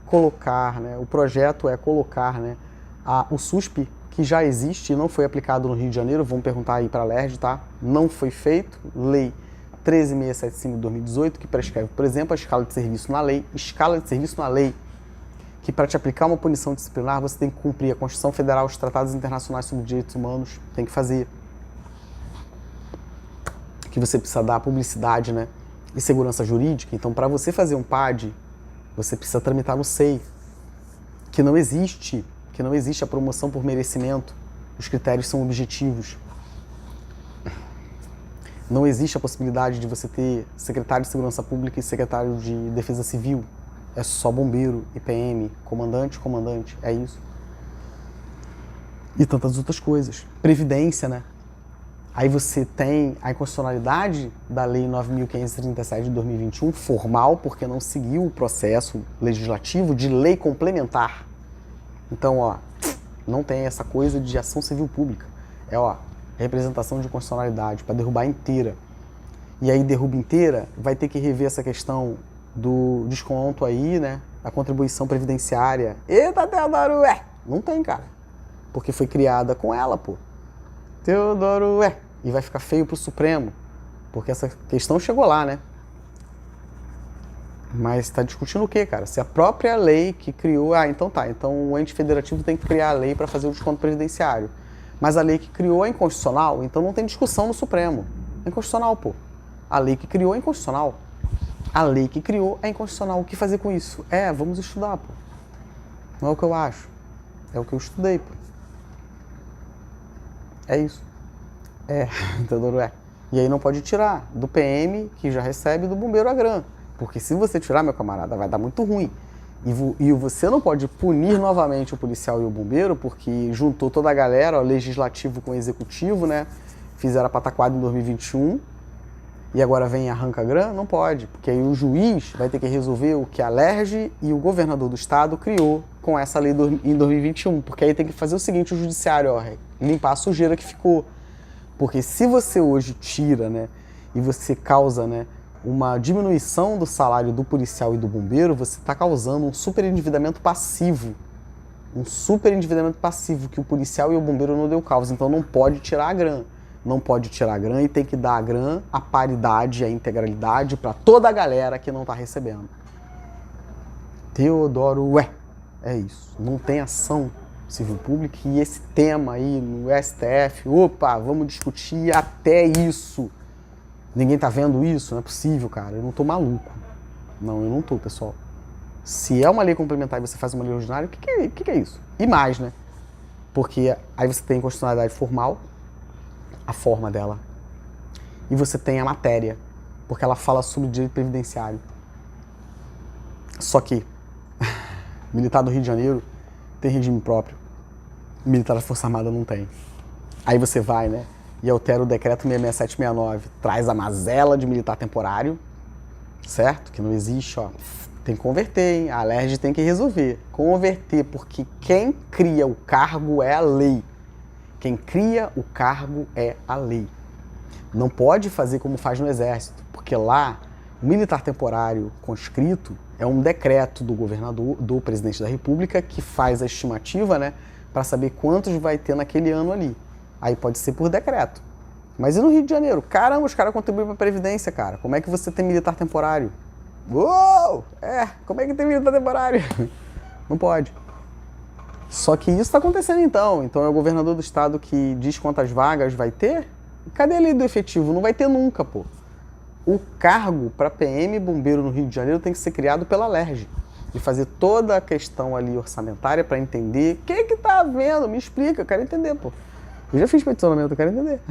Colocar, né, o projeto é colocar, né, o SUSP, que já existe e não foi aplicado no Rio de Janeiro, vamos perguntar aí para a LERJ, tá? Não foi feito, lei 13.675 de 2018, que prescreve, por exemplo, a escala de serviço na lei, que para te aplicar uma punição disciplinar, você tem que cumprir a Constituição Federal, os tratados internacionais sobre direitos humanos, tem que fazer. Que você precisa dar publicidade, né, e segurança jurídica. Então, para você fazer um PAD, você precisa tramitar no SEI, que não existe a promoção por merecimento, os critérios são objetivos. Não existe a possibilidade de você ter secretário de Segurança Pública e secretário de Defesa Civil. É só bombeiro, IPM, comandante, é isso. E tantas outras coisas. Previdência, né? Aí você tem a inconstitucionalidade da Lei 9.537 de 2021, formal, porque não seguiu o processo legislativo de lei complementar. Então, ó, não tem essa coisa de ação civil pública. É, ó, representação de inconstitucionalidade para derrubar inteira. E aí derruba inteira, vai ter que rever essa questão do desconto aí, né? A contribuição previdenciária. Eita, Teodoro, não tem, cara. Porque foi criada com ela, pô. Teodoro, e vai ficar feio pro Supremo, porque essa questão chegou lá, né? Mas tá discutindo o quê, cara? Se a própria lei que criou... então tá, então o ente federativo tem que criar a lei para fazer o desconto previdenciário. Mas a lei que criou é inconstitucional, então não tem discussão no Supremo. É inconstitucional, pô. A lei que criou é inconstitucional. A lei que criou é inconstitucional. O que fazer com isso? Vamos estudar, pô. Não é o que eu acho. É o que eu estudei, pô. É isso. Entendeu? E aí não pode tirar do PM, que já recebe, do bombeiro Agran. Porque se você tirar, meu camarada, vai dar muito ruim. E você não pode punir novamente o policial e o bombeiro, porque juntou toda a galera, ó, legislativo com executivo, né? Fizeram a pataquada em 2021 e agora vem e arranca Agran? Não pode, porque aí o juiz vai ter que resolver o que a LERJ e o governador do estado criou com essa lei em 2021. Porque aí tem que fazer o seguinte, o judiciário, ó, limpar a sujeira que ficou. Porque se você hoje tira, né, e você causa, né, uma diminuição do salário do policial e do bombeiro, você está causando um superendividamento passivo. Um superendividamento passivo que o policial e o bombeiro não deu causa. Então não pode tirar a Agran. Não pode tirar a Agran e tem que dar a Agran, a paridade, a integralidade para toda a galera que não está recebendo. Teodoro, é isso. Não tem ação civil pública e esse tema aí no STF, vamos discutir até isso. Ninguém tá vendo isso? Não é possível, cara. Eu não tô maluco. Não, eu não tô, pessoal. Se é uma lei complementar e você faz uma lei ordinária, o que é isso? E mais, né? Porque aí você tem constitucionalidade formal, a forma dela, e você tem a matéria, porque ela fala sobre direito previdenciário. Só que militar do Rio de Janeiro tem regime próprio, militar da Força Armada não tem. Aí você vai, né, e altera o decreto 66769, traz a mazela de militar temporário, certo? Que não existe, ó. Tem que converter, hein? A LERJ tem que resolver. Converter, porque quem cria o cargo é a lei. Quem cria o cargo é a lei. Não pode fazer como faz no Exército, porque lá o militar temporário conscrito é um decreto do governador, do presidente da República, que faz a estimativa, né, para saber quantos vai ter naquele ano ali. Aí pode ser por decreto. Mas e no Rio de Janeiro? Caramba, os caras contribuem para a Previdência, cara. Como é que você tem militar temporário? Uou! Como é que tem militar temporário? Não pode. Só que isso está acontecendo então. Então é o governador do estado que diz quantas vagas vai ter? Cadê a lei do efetivo? Não vai ter nunca, pô. o cargo para PM e bombeiro no Rio de Janeiro tem que ser criado pela Alerj. E fazer toda a questão ali orçamentária para entender o que tá havendo, me explica, eu quero entender, pô. Eu já fiz peticionamento, eu quero entender.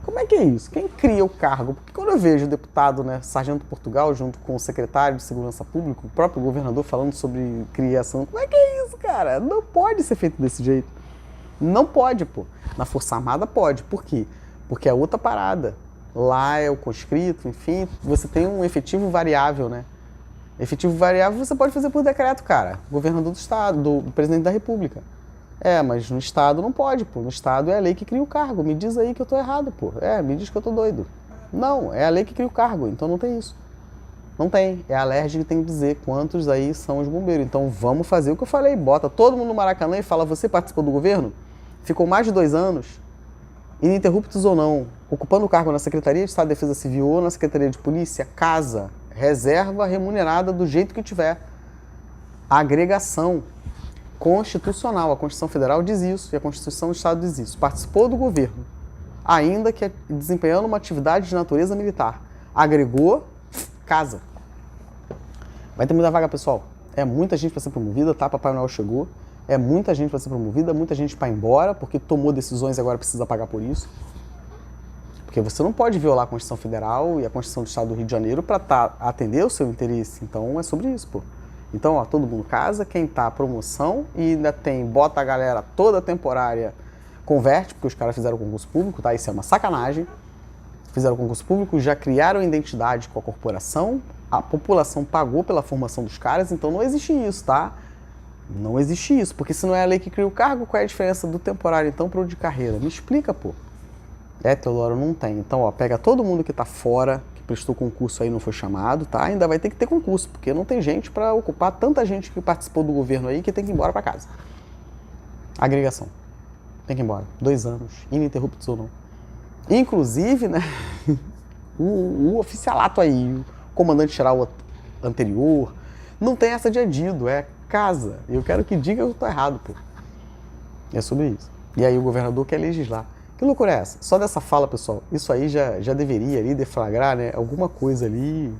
Como é que é isso? Quem cria o cargo? Porque quando eu vejo o deputado, né, Sargento Portugal, junto com o secretário de Segurança Pública, o próprio governador falando sobre criação, como é que é isso, cara? Não pode ser feito desse jeito. Não pode, pô. Na Força Armada pode. Por quê? Porque é outra parada. Lá é o conscrito, enfim, você tem um efetivo variável, né? Efetivo variável você pode fazer por decreto, cara. Governador do Estado, do presidente da República. Mas no Estado não pode, pô. No Estado é a lei que cria o cargo. Me diz aí que eu tô errado, pô. Me diz que eu tô doido. Não, é a lei que cria o cargo, então não tem isso. Não tem. É a Alerj que tem que dizer quantos aí são os bombeiros. Então vamos fazer o que eu falei. Bota todo mundo no Maracanã e fala, você participou do governo? Ficou mais de 2 anos, ininterruptos ou não, ocupando o cargo na Secretaria de Estado de Defesa Civil ou na Secretaria de Polícia, casa, reserva remunerada do jeito que tiver. Agregação constitucional. A Constituição Federal diz isso e a Constituição do Estado diz isso. Participou do governo, ainda que desempenhando uma atividade de natureza militar. Agregou, casa. Vai ter muita vaga, pessoal. É muita gente para ser promovida, tá? Papai Noel chegou. É muita gente para ser promovida, muita gente para ir embora, porque tomou decisões e agora precisa pagar por isso. Porque você não pode violar a Constituição Federal e a Constituição do Estado do Rio de Janeiro para atender o seu interesse. Então é sobre isso, pô. Então, ó, todo mundo casa, quem tá promoção e ainda tem, bota a galera toda temporária, converte, porque os caras fizeram concurso público, tá? Isso é uma sacanagem. Fizeram concurso público, já criaram identidade com a corporação, a população pagou pela formação dos caras, então não existe isso, tá? Não existe isso, porque se não é a lei que cria o cargo, qual é a diferença do temporário então para o de carreira? Me explica, pô. Teodoro, não tem. Então, ó, pega todo mundo que tá fora, que prestou concurso aí e não foi chamado, tá? Ainda vai ter que ter concurso, porque não tem gente para ocupar tanta gente que participou do governo aí que tem que ir embora para casa. Agregação. Tem que ir embora. 2 anos, ininterruptos ou não. Inclusive, né, o oficialato aí, o comandante-geral anterior, não tem essa de adido, é casa. Eu quero que diga que eu tô errado, pô. É sobre isso. E aí o governador quer legislar. Que loucura é essa? Só dessa fala, pessoal, isso aí já deveria ali deflagrar, né, alguma coisa ali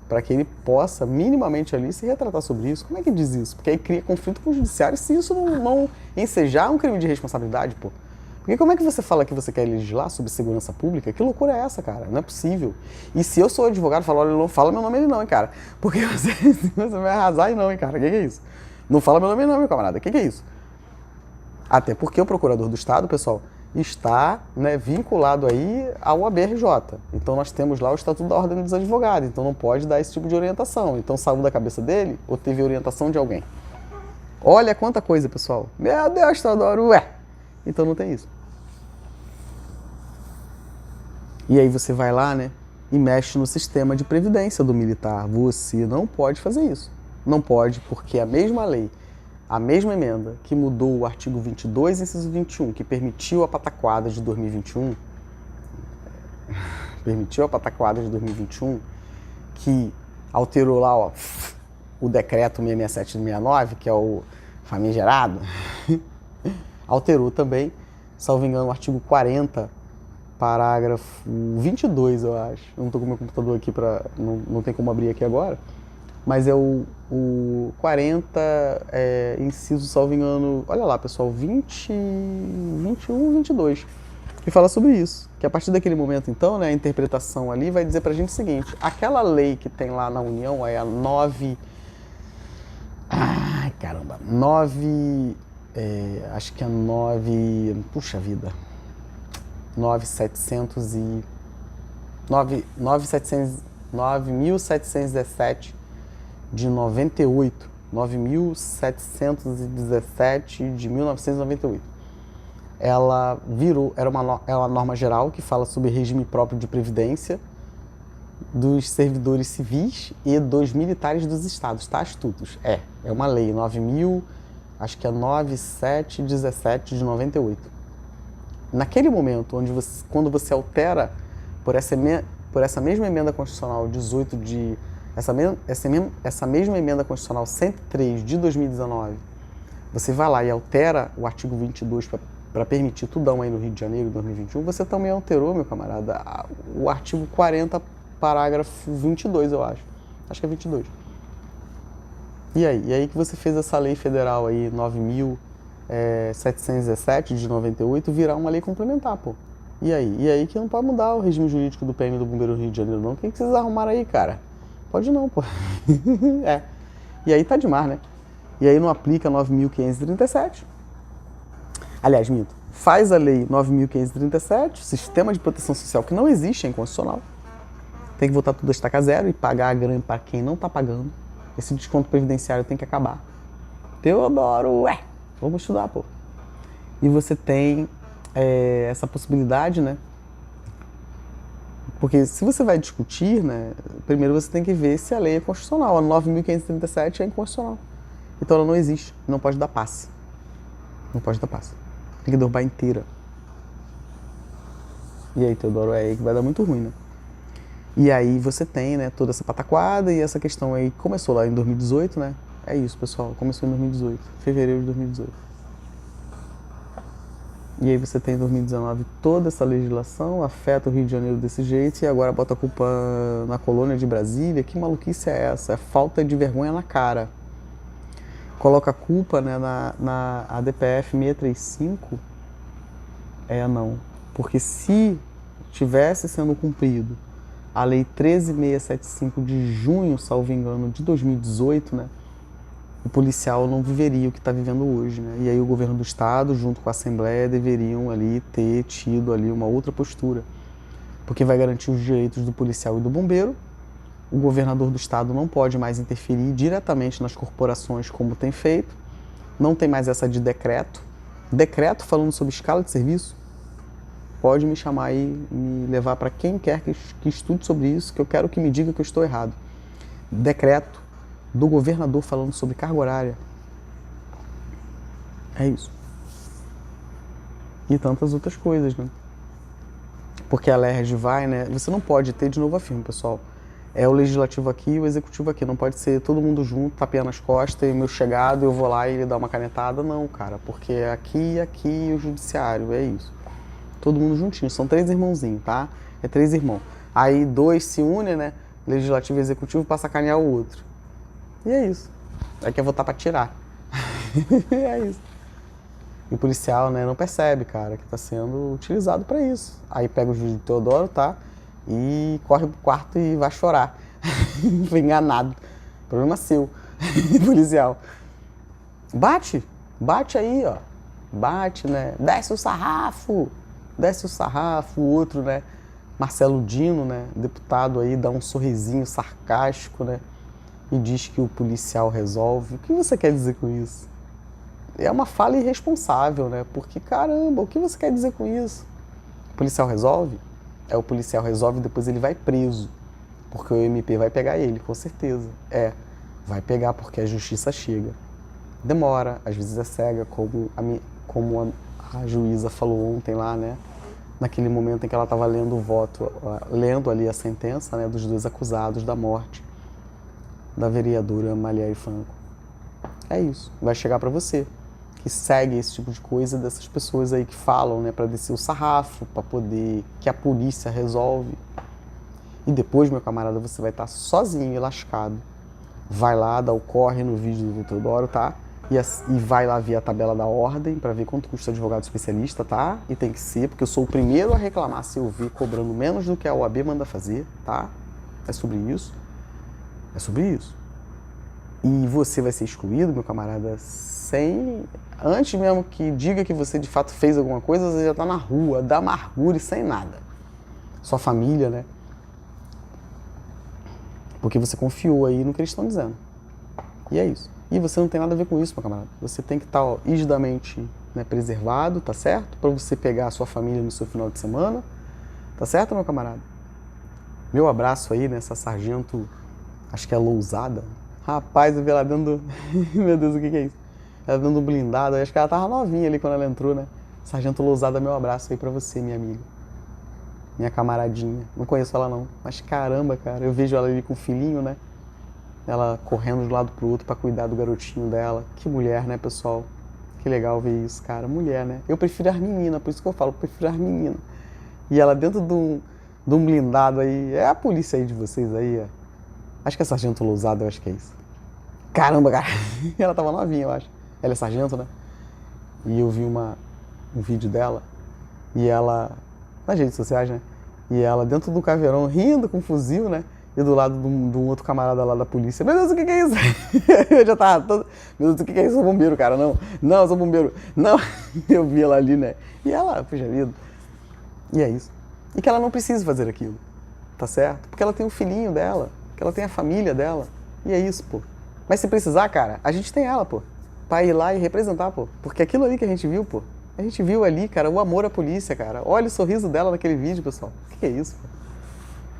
para que ele possa minimamente ali se retratar sobre isso. Como é que diz isso? Porque aí cria conflito com o judiciário se isso não ensejar um crime de responsabilidade, pô. Porque como é que você fala que você quer legislar sobre segurança pública? Que loucura é essa, cara? Não é possível. E se eu sou advogado, falo, olha, não fala meu nome aí não, hein, cara. Porque você vai arrasar aí não, hein, cara. O que é isso? Não fala meu nome aí não, meu camarada. O que é isso? Até porque o procurador do Estado, pessoal, está, né, vinculado aí ao ABRJ. Então nós temos lá o Estatuto da Ordem dos Advogados. Então não pode dar esse tipo de orientação. Então saiu da cabeça dele ou teve orientação de alguém? Olha quanta coisa, pessoal. Meu Deus, Teodoro, ué. Então não tem isso. E aí você vai lá, né, e mexe no sistema de previdência do militar. Você não pode fazer isso. Não pode, porque a mesma lei, a mesma emenda que mudou o artigo 22, inciso 21, que permitiu a pataquada de 2021, que alterou lá, ó, o decreto 667 de 69, que é o famigerado, alterou também, salvo engano, o artigo 40, parágrafo 22, eu acho. Eu não estou com o meu computador aqui, não tem como abrir aqui agora. Mas é o 40, inciso, salvo engano, olha lá, pessoal, 20, 21, 22, que fala sobre isso. Que a partir daquele momento, então, né, a interpretação ali vai dizer pra gente o seguinte: aquela lei que tem lá na União é a 9... Ai, caramba, 9... acho que é 9... Puxa vida... 9.717 de 98. 9.717 de 1998. Ela era uma norma geral que fala sobre regime próprio de previdência dos servidores civis e dos militares dos estados, tá, astutos? É uma lei, 9.000, acho que é 9.717 de 98. Naquele momento, quando você altera por essa mesma emenda constitucional 18 de... essa mesma emenda constitucional 103 de 2019, você vai lá e altera o artigo 22 para permitir tudão aí no Rio de Janeiro em 2021, você também alterou, meu camarada, o artigo 40, parágrafo 22, eu acho. Acho que é 22. E aí que você fez essa lei federal aí, 9.717 de 98, virar uma lei complementar, pô. E aí que não pode mudar o regime jurídico do PM do Bombeiro do Rio de Janeiro, não. O que vocês arrumaram aí, cara? Pode não, pô. É. E aí tá demais, né? E aí não aplica 9.537. Aliás, minto. Faz a lei 9.537, sistema de proteção social que não existe, é inconstitucional. Tem que voltar tudo a estaca zero e pagar a grana para quem não tá pagando. Esse desconto previdenciário tem que acabar. Teodoro, vamos estudar, pô. E você tem essa possibilidade, né? Porque se você vai discutir, né, primeiro você tem que ver se a lei é constitucional. A 9.537 é inconstitucional. Então ela não existe, não pode dar passe. Não pode dar passe. Tem que derrubar inteira. E aí, Teodoro, é aí que vai dar muito ruim, né? E aí você tem, né, toda essa pataquada e essa questão aí começou lá em 2018, né? É isso, pessoal, começou em 2018, fevereiro de 2018. E aí você tem em 2019 toda essa legislação, afeta o Rio de Janeiro desse jeito e agora bota a culpa na colônia de Brasília. Que maluquice é essa? É falta de vergonha na cara. Coloca a culpa, né, na ADPF 635. Não. Porque se tivesse sendo cumprido a Lei 13.675 de junho, salvo engano, de 2018, né, o policial não viveria o que está vivendo hoje, né? E aí o governo do estado, junto com a Assembleia, deveriam ali ter tido ali uma outra postura, porque vai garantir os direitos do policial e do bombeiro. O governador do estado não pode mais interferir diretamente nas corporações como tem feito, não tem mais essa de decreto. Decreto falando sobre escala de serviço, pode me chamar e me levar para quem quer que estude sobre isso, que eu quero que me diga que eu estou errado. Decreto do governador falando sobre carga horária. É isso. E tantas outras coisas, né? Porque a LERJ vai, né? Você não pode ter, de novo afirmo, pessoal, é o legislativo aqui e o executivo aqui. Não pode ser todo mundo junto, tapinha nas costas, e meu chegado, eu vou lá e ele dá uma canetada. Não, cara, porque é aqui o judiciário, é isso. Todo mundo juntinho, são 3 irmãozinhos, tá? É 3 irmãos. Aí 2 se unem, né? Legislativo e executivo pra sacanear o outro. E é isso. Aí quer votar pra tirar. É isso. E o policial, né, não percebe, cara, que tá sendo utilizado pra isso. Aí pega o juiz do Teodoro, tá? E corre pro quarto e vai chorar. Foi enganado. Problema seu, policial. Bate aí, ó. Bate, né? Desce o sarrafo. O outro, né? Marcelo Dino, né? Deputado aí, dá um sorrisinho sarcástico, né? E diz que o policial resolve. O que você quer dizer com isso? É uma fala irresponsável, né? Porque, caramba, o que você quer dizer com isso? O policial resolve? O policial resolve e depois ele vai preso. Porque o MP vai pegar ele, com certeza. Vai pegar porque a justiça chega. Demora, às vezes é cega, como a juíza falou ontem lá, né? Naquele momento em que ela estava lendo o voto, lendo ali a sentença, né, dos 2 acusados da morte da vereadora Marielle Franco. É isso, vai chegar para você, que segue esse tipo de coisa dessas pessoas aí que falam, né, para descer o sarrafo, para poder que a polícia resolve. E depois, meu camarada, você vai estar sozinho e lascado. Vai lá, dá o corre no vídeo do Teodoro, tá? E vai lá ver a tabela da ordem para ver quanto custa o advogado especialista, tá? E tem que ser, porque eu sou o primeiro a reclamar se eu ver cobrando menos do que a OAB manda fazer, tá? É sobre isso. É sobre isso. E você vai ser excluído, meu camarada, antes mesmo que diga que você de fato fez alguma coisa, você já tá na rua, da amargura e sem nada. Sua família, né? Porque você confiou aí no que eles estão dizendo. E é isso. E você não tem nada a ver com isso, meu camarada. Você tem que estar rigidamente, né, preservado, tá certo? Para você pegar a sua família no seu final de semana. Tá certo, meu camarada? Meu abraço aí nessa sargento, acho que é Lousada. Rapaz, eu vi ela dentro do... Meu Deus, o que é isso? Ela dentro do blindado. Acho que ela tava novinha ali quando ela entrou, né? Sargento Lousada, meu abraço aí pra você, minha amiga. Minha camaradinha. Não conheço ela não. Mas caramba, cara. Eu vejo ela ali com o filhinho, né? Ela correndo de um lado pro outro pra cuidar do garotinho dela. Que mulher, né, pessoal? Que legal ver isso, cara. Mulher, né? Eu prefiro as meninas, por isso que eu falo, eu prefiro as meninas. E ela dentro de um blindado aí. É a polícia aí de vocês aí, ó. Acho que é Sargento Lousada, eu acho que é isso. Caramba, cara. Ela tava novinha, eu acho. Ela é sargento, né? E eu vi um vídeo dela. E ela... nas redes sociais, né? E ela dentro do caveirão, rindo com um fuzil, né? E do lado de um outro camarada lá da polícia. Meu Deus, o que é isso? Eu já tava todo... Meu Deus, o que é isso? Eu sou bombeiro, cara. Não, eu sou bombeiro. Não. Eu vi ela ali, né? E ela, puxa vida. E é isso. E que ela não precisa fazer aquilo. Tá certo? Porque ela tem o filhinho dela. Que ela tem a família dela. E é isso, pô. Mas se precisar, cara, a gente tem ela, pô. Pra ir lá e representar, pô. Porque aquilo ali que a gente viu, pô. A gente viu ali, cara, o amor à polícia, cara. Olha o sorriso dela naquele vídeo, pessoal. O que é isso, pô?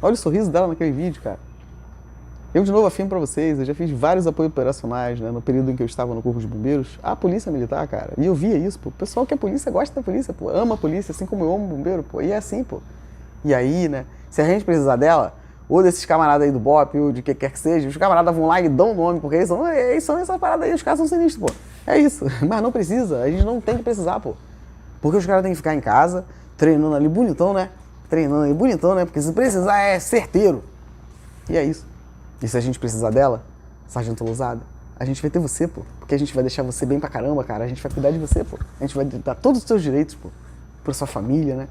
Olha o sorriso dela naquele vídeo, cara. Eu, de novo, afirmo pra vocês, eu já fiz vários apoios operacionais, né, no período em que eu estava no Corpo de Bombeiros, a polícia militar, cara. E eu via isso, pô. O pessoal que é polícia gosta da polícia, pô. Ama a polícia, assim como eu amo o bombeiro, pô. E é assim, pô. E aí, né, se a gente precisar dela, ou desses camaradas aí do BOP, ou de que quer que seja, os camaradas vão lá e dão nome, porque eles são essas paradas aí, os caras são sinistros, pô. É isso. Mas não precisa, a gente não tem que precisar, pô. Porque os caras têm que ficar em casa, treinando ali bonitão, né? Treinando ali bonitão, né? Porque se precisar é certeiro. E é isso. E se a gente precisar dela, Sargento Lousada, a gente vai ter você, pô. Porque a gente vai deixar você bem pra caramba, cara. A gente vai cuidar de você, pô. A gente vai dar todos os seus direitos, pô. Pra sua família, né?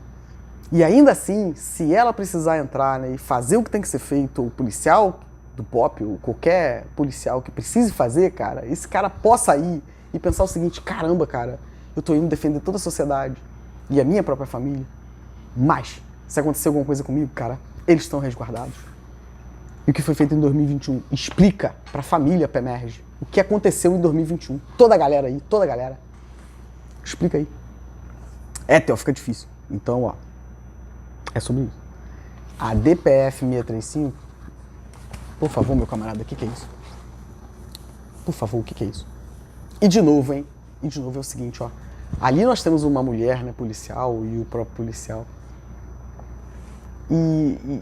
E ainda assim, se ela precisar entrar, né, e fazer o que tem que ser feito, o policial do BOP, ou qualquer policial que precise fazer, cara, esse cara possa ir e pensar o seguinte: caramba, cara, eu tô indo defender toda a sociedade e a minha própria família. Mas, se acontecer alguma coisa comigo, cara, eles estão resguardados. E o que foi feito em 2021 explica pra família PEMERGE o que aconteceu em 2021. Toda a galera aí, toda a galera. Explica aí. Theo, fica difícil. Então, ó, é sobre isso. A DPF 635, por favor, meu camarada, o que é isso? Por favor, o que é isso? E de novo, hein? E de novo é o seguinte, ó. Ali nós temos uma mulher, né, policial, e o próprio policial. E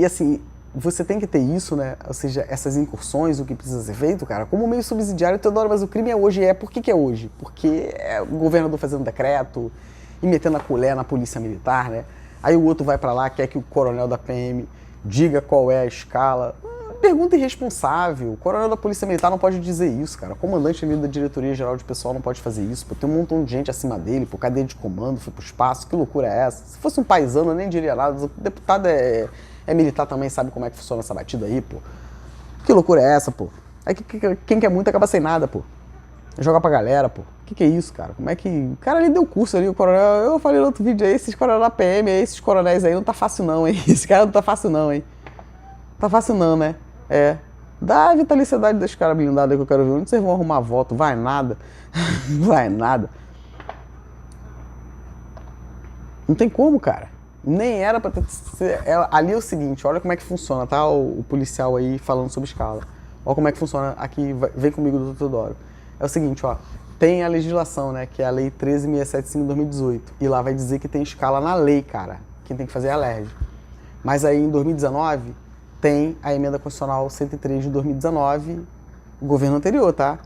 assim, você tem que ter isso, né? Ou seja, essas incursões, o que precisa ser feito, cara, como meio subsidiário, Teodoro, mas o crime é hoje. Por que é hoje? Porque é o governador fazendo decreto e metendo a colher na polícia militar, né? Aí o outro vai pra lá, quer que o coronel da PM diga qual é a escala. Pergunta irresponsável. O coronel da polícia militar não pode dizer isso, cara. O comandante ali da diretoria geral de pessoal não pode fazer isso. Pô, tem um montão de gente acima dele, pô, cadeia de comando, foi pro espaço. Que loucura é essa? Se fosse um paisano, eu nem diria nada. O deputado é militar também, sabe como é que funciona essa batida aí, pô. Que loucura é essa, pô? Aí quem quer muito acaba sem nada, pô. Joga pra galera, pô. Que é isso, cara? Como é que... O cara ali deu curso ali, o coronel... Eu falei no outro vídeo aí, esses coronéis da PM aí, esses coronéis aí, não tá fácil não, hein? Esse cara não tá fácil não, hein? Tá fácil não, né? É. Dá a vitalicidade dos caras blindados aí que eu quero ver. Onde vocês vão arrumar voto? Vai nada. Vai nada. Não tem como, cara. Nem era pra ter... Ali é o seguinte, olha como é que funciona, tá? O policial aí falando sobre escala. Olha como é que funciona aqui, vem comigo, doutor Teodoro. É o seguinte, ó. Tem a legislação, né, que é a Lei 13.675 de 2018. E lá vai dizer que tem escala na lei, cara. Quem tem que fazer é a LERJ. Mas aí em 2019 tem a Emenda Constitucional 103 de 2019, o governo anterior, tá?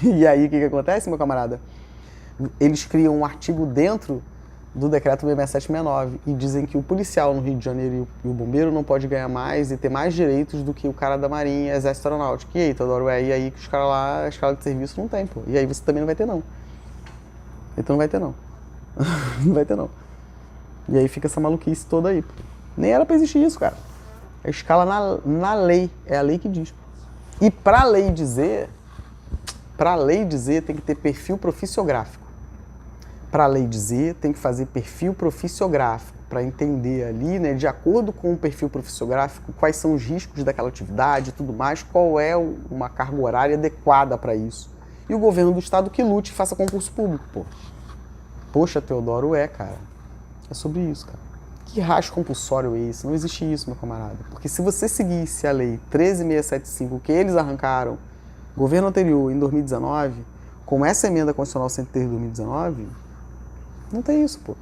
E aí o que acontece, meu camarada? Eles criam um artigo dentro do decreto 6769 e dizem que o policial no Rio de Janeiro e o bombeiro não pode ganhar mais e ter mais direitos do que o cara da Marinha, Exército Aeronáutico. E aí, Teodoro, e aí que os caras lá, a escala de serviço não tem, pô. E aí você também não vai ter, não. Então não vai ter, não. Não vai ter, não. E aí fica essa maluquice toda aí, pô. Nem era pra existir isso, cara. A escala na lei, é a lei que diz. E pra lei dizer, tem que ter perfil proficiográfico. Para a lei dizer, tem que fazer perfil proficiográfico, para entender ali, né, de acordo com o perfil proficiográfico, quais são os riscos daquela atividade e tudo mais, qual é uma carga horária adequada para isso. E o governo do estado que lute e faça concurso público, pô. Poxa, Teodoro, cara. É sobre isso, cara. Que racho compulsório é esse? Não existe isso, meu camarada. Porque se você seguisse a lei 13.675, que eles arrancaram, governo anterior, em 2019, com essa emenda constitucional 103 de 2019... Não tem isso, pô.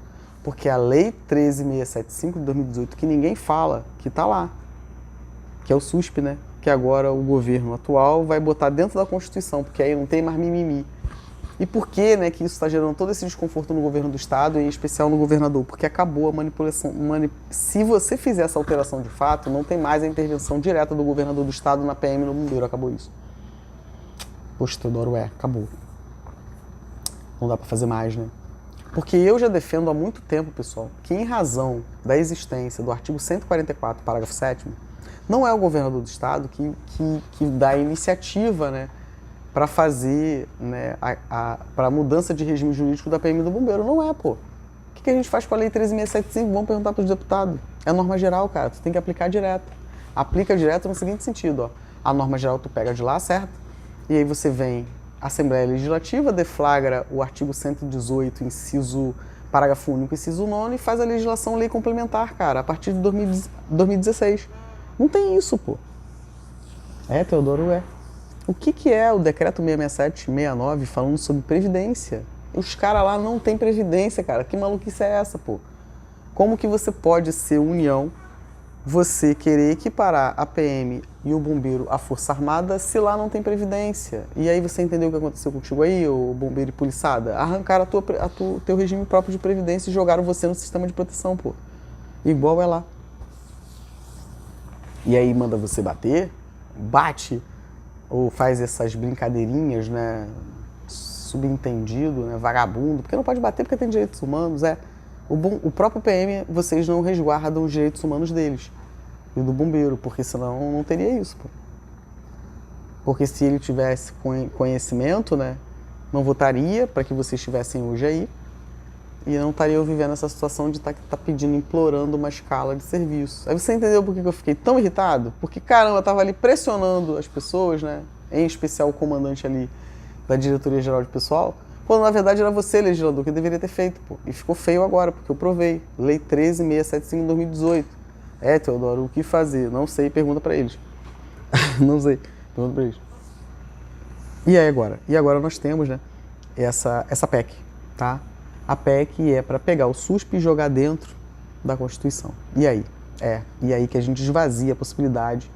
Porque a Lei 13.675 de 2018, que ninguém fala, que tá lá. Que é o SUSP, né? Que agora o governo atual vai botar dentro da Constituição, porque aí não tem mais mimimi. E por que, né, que isso está gerando todo esse desconforto no governo do estado, e em especial no governador? Porque acabou a manipulação. Se você fizer essa alteração de fato, não tem mais a intervenção direta do governador do estado na PM e no bombeiro. Acabou isso. Poxa, Teodoro, acabou. Não dá para fazer mais, né? Porque eu já defendo há muito tempo, pessoal, que em razão da existência do artigo 144, parágrafo 7º, não é o governador do estado que dá a iniciativa, né, para fazer, né, para a mudança de regime jurídico da PM e do bombeiro. Não é, pô. O que a gente faz com a Lei 13.675? Vamos perguntar para os deputados. É norma geral, cara. Tu tem que aplicar direto. Aplica direto no seguinte sentido, ó. A norma geral tu pega de lá, certo? E aí você vem, Assembleia Legislativa, deflagra o artigo 118, parágrafo único, inciso 9, e faz a legislação lei complementar, cara, a partir de 2016. Não tem isso, pô. Teodoro, O que é o decreto 667-69 falando sobre previdência? Os caras lá não tem previdência, cara. Que maluquice é essa, pô? Como que você pode ser união, você querer equiparar a PM e o bombeiro à Força Armada se lá não tem previdência? E aí você entendeu o que aconteceu contigo aí, o bombeiro e poliçada? Arrancaram teu regime próprio de previdência e jogaram você no sistema de proteção, pô. Igual é lá. E aí manda você bater, bate, ou faz essas brincadeirinhas, né, subentendido, né, vagabundo, porque não pode bater porque tem direitos humanos, o próprio PM, vocês não resguardam os direitos humanos deles, e do bombeiro, porque senão não teria isso, pô. Porque se ele tivesse conhecimento, né, não votaria para que vocês estivessem hoje aí, e não estariam vivendo essa situação de estar pedindo, implorando uma escala de serviço. Aí você entendeu por que eu fiquei tão irritado? Porque, caramba, eu tava ali pressionando as pessoas, né? Em especial o comandante ali da Diretoria Geral de Pessoal, quando na verdade era você, legislador, que deveria ter feito, pô. E ficou feio agora, porque eu provei. Lei 13.675 de 2018. Teodoro, o que fazer? Não sei, pergunta pra eles. Não sei, pergunta pra eles. E aí agora? E agora nós temos, né, essa PEC, tá? A PEC é para pegar o SUSP e jogar dentro da Constituição. E aí? E aí que a gente esvazia a possibilidade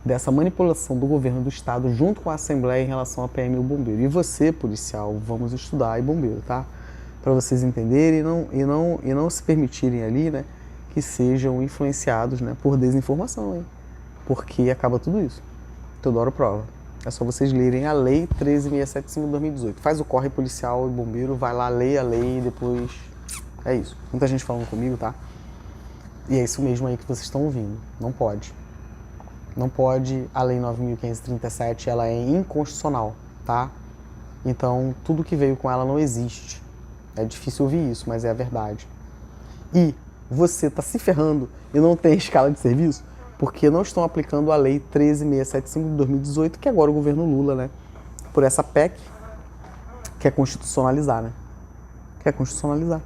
dessa manipulação do governo do estado junto com a Assembleia em relação à PM e o bombeiro. E você, policial, vamos estudar, e bombeiro, tá? Para vocês entenderem e não se permitirem ali, né, que sejam influenciados, né, por desinformação, hein? Porque acaba tudo isso. Teodoro prova. É só vocês lerem a Lei 13.675 de 2018. Faz o corre policial e bombeiro, vai lá, leia a lei e depois... É isso. Muita gente falando comigo, tá? E é isso mesmo aí que vocês estão ouvindo. Não pode. Não pode. A Lei 9.537, ela é inconstitucional, tá? Então, tudo que veio com ela não existe. É difícil ouvir isso, mas é a verdade. E você tá se ferrando e não tem escala de serviço porque não estão aplicando a Lei 13.675 de 2018, que agora o governo Lula, né, por essa PEC, quer constitucionalizar, né? Quer constitucionalizar.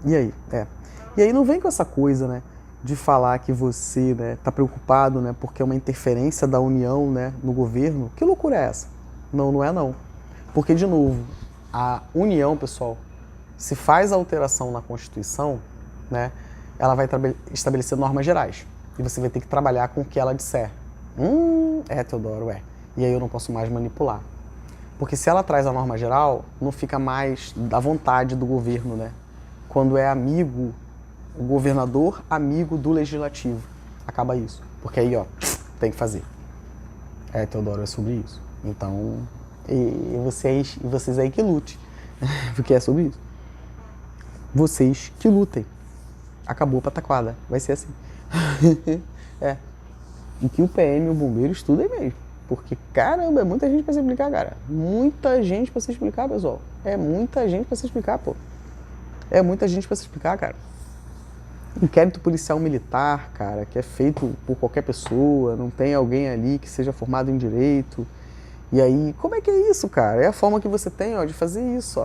E aí? E aí não vem com essa coisa, né, de falar que você, né, tá preocupado, né, porque é uma interferência da União, né, no governo. Que loucura é essa? Não é não. Porque, de novo, a União, pessoal, se faz a alteração na Constituição, né, ela vai estabelecer normas gerais. E você vai ter que trabalhar com o que ela disser. Teodoro, E aí eu não posso mais manipular. Porque se ela traz a norma geral, não fica mais da vontade do governo, né? Quando é amigo, o governador amigo do legislativo. Acaba isso. Porque aí, tem que fazer. Teodoro, é sobre isso. Então, e vocês aí que lutem. Porque é sobre isso. Vocês que lutem. Acabou a pataquada. Vai ser assim. E que o PM e o bombeiro estudem mesmo. Porque, caramba, é muita gente pra se explicar, cara. Muita gente pra se explicar, pessoal. É muita gente pra se explicar, pô. É muita gente pra se explicar, cara. Inquérito policial militar, cara, que é feito por qualquer pessoa, não tem alguém ali que seja formado em direito. E aí, como é que é isso, cara? É a forma que você tem, de fazer isso,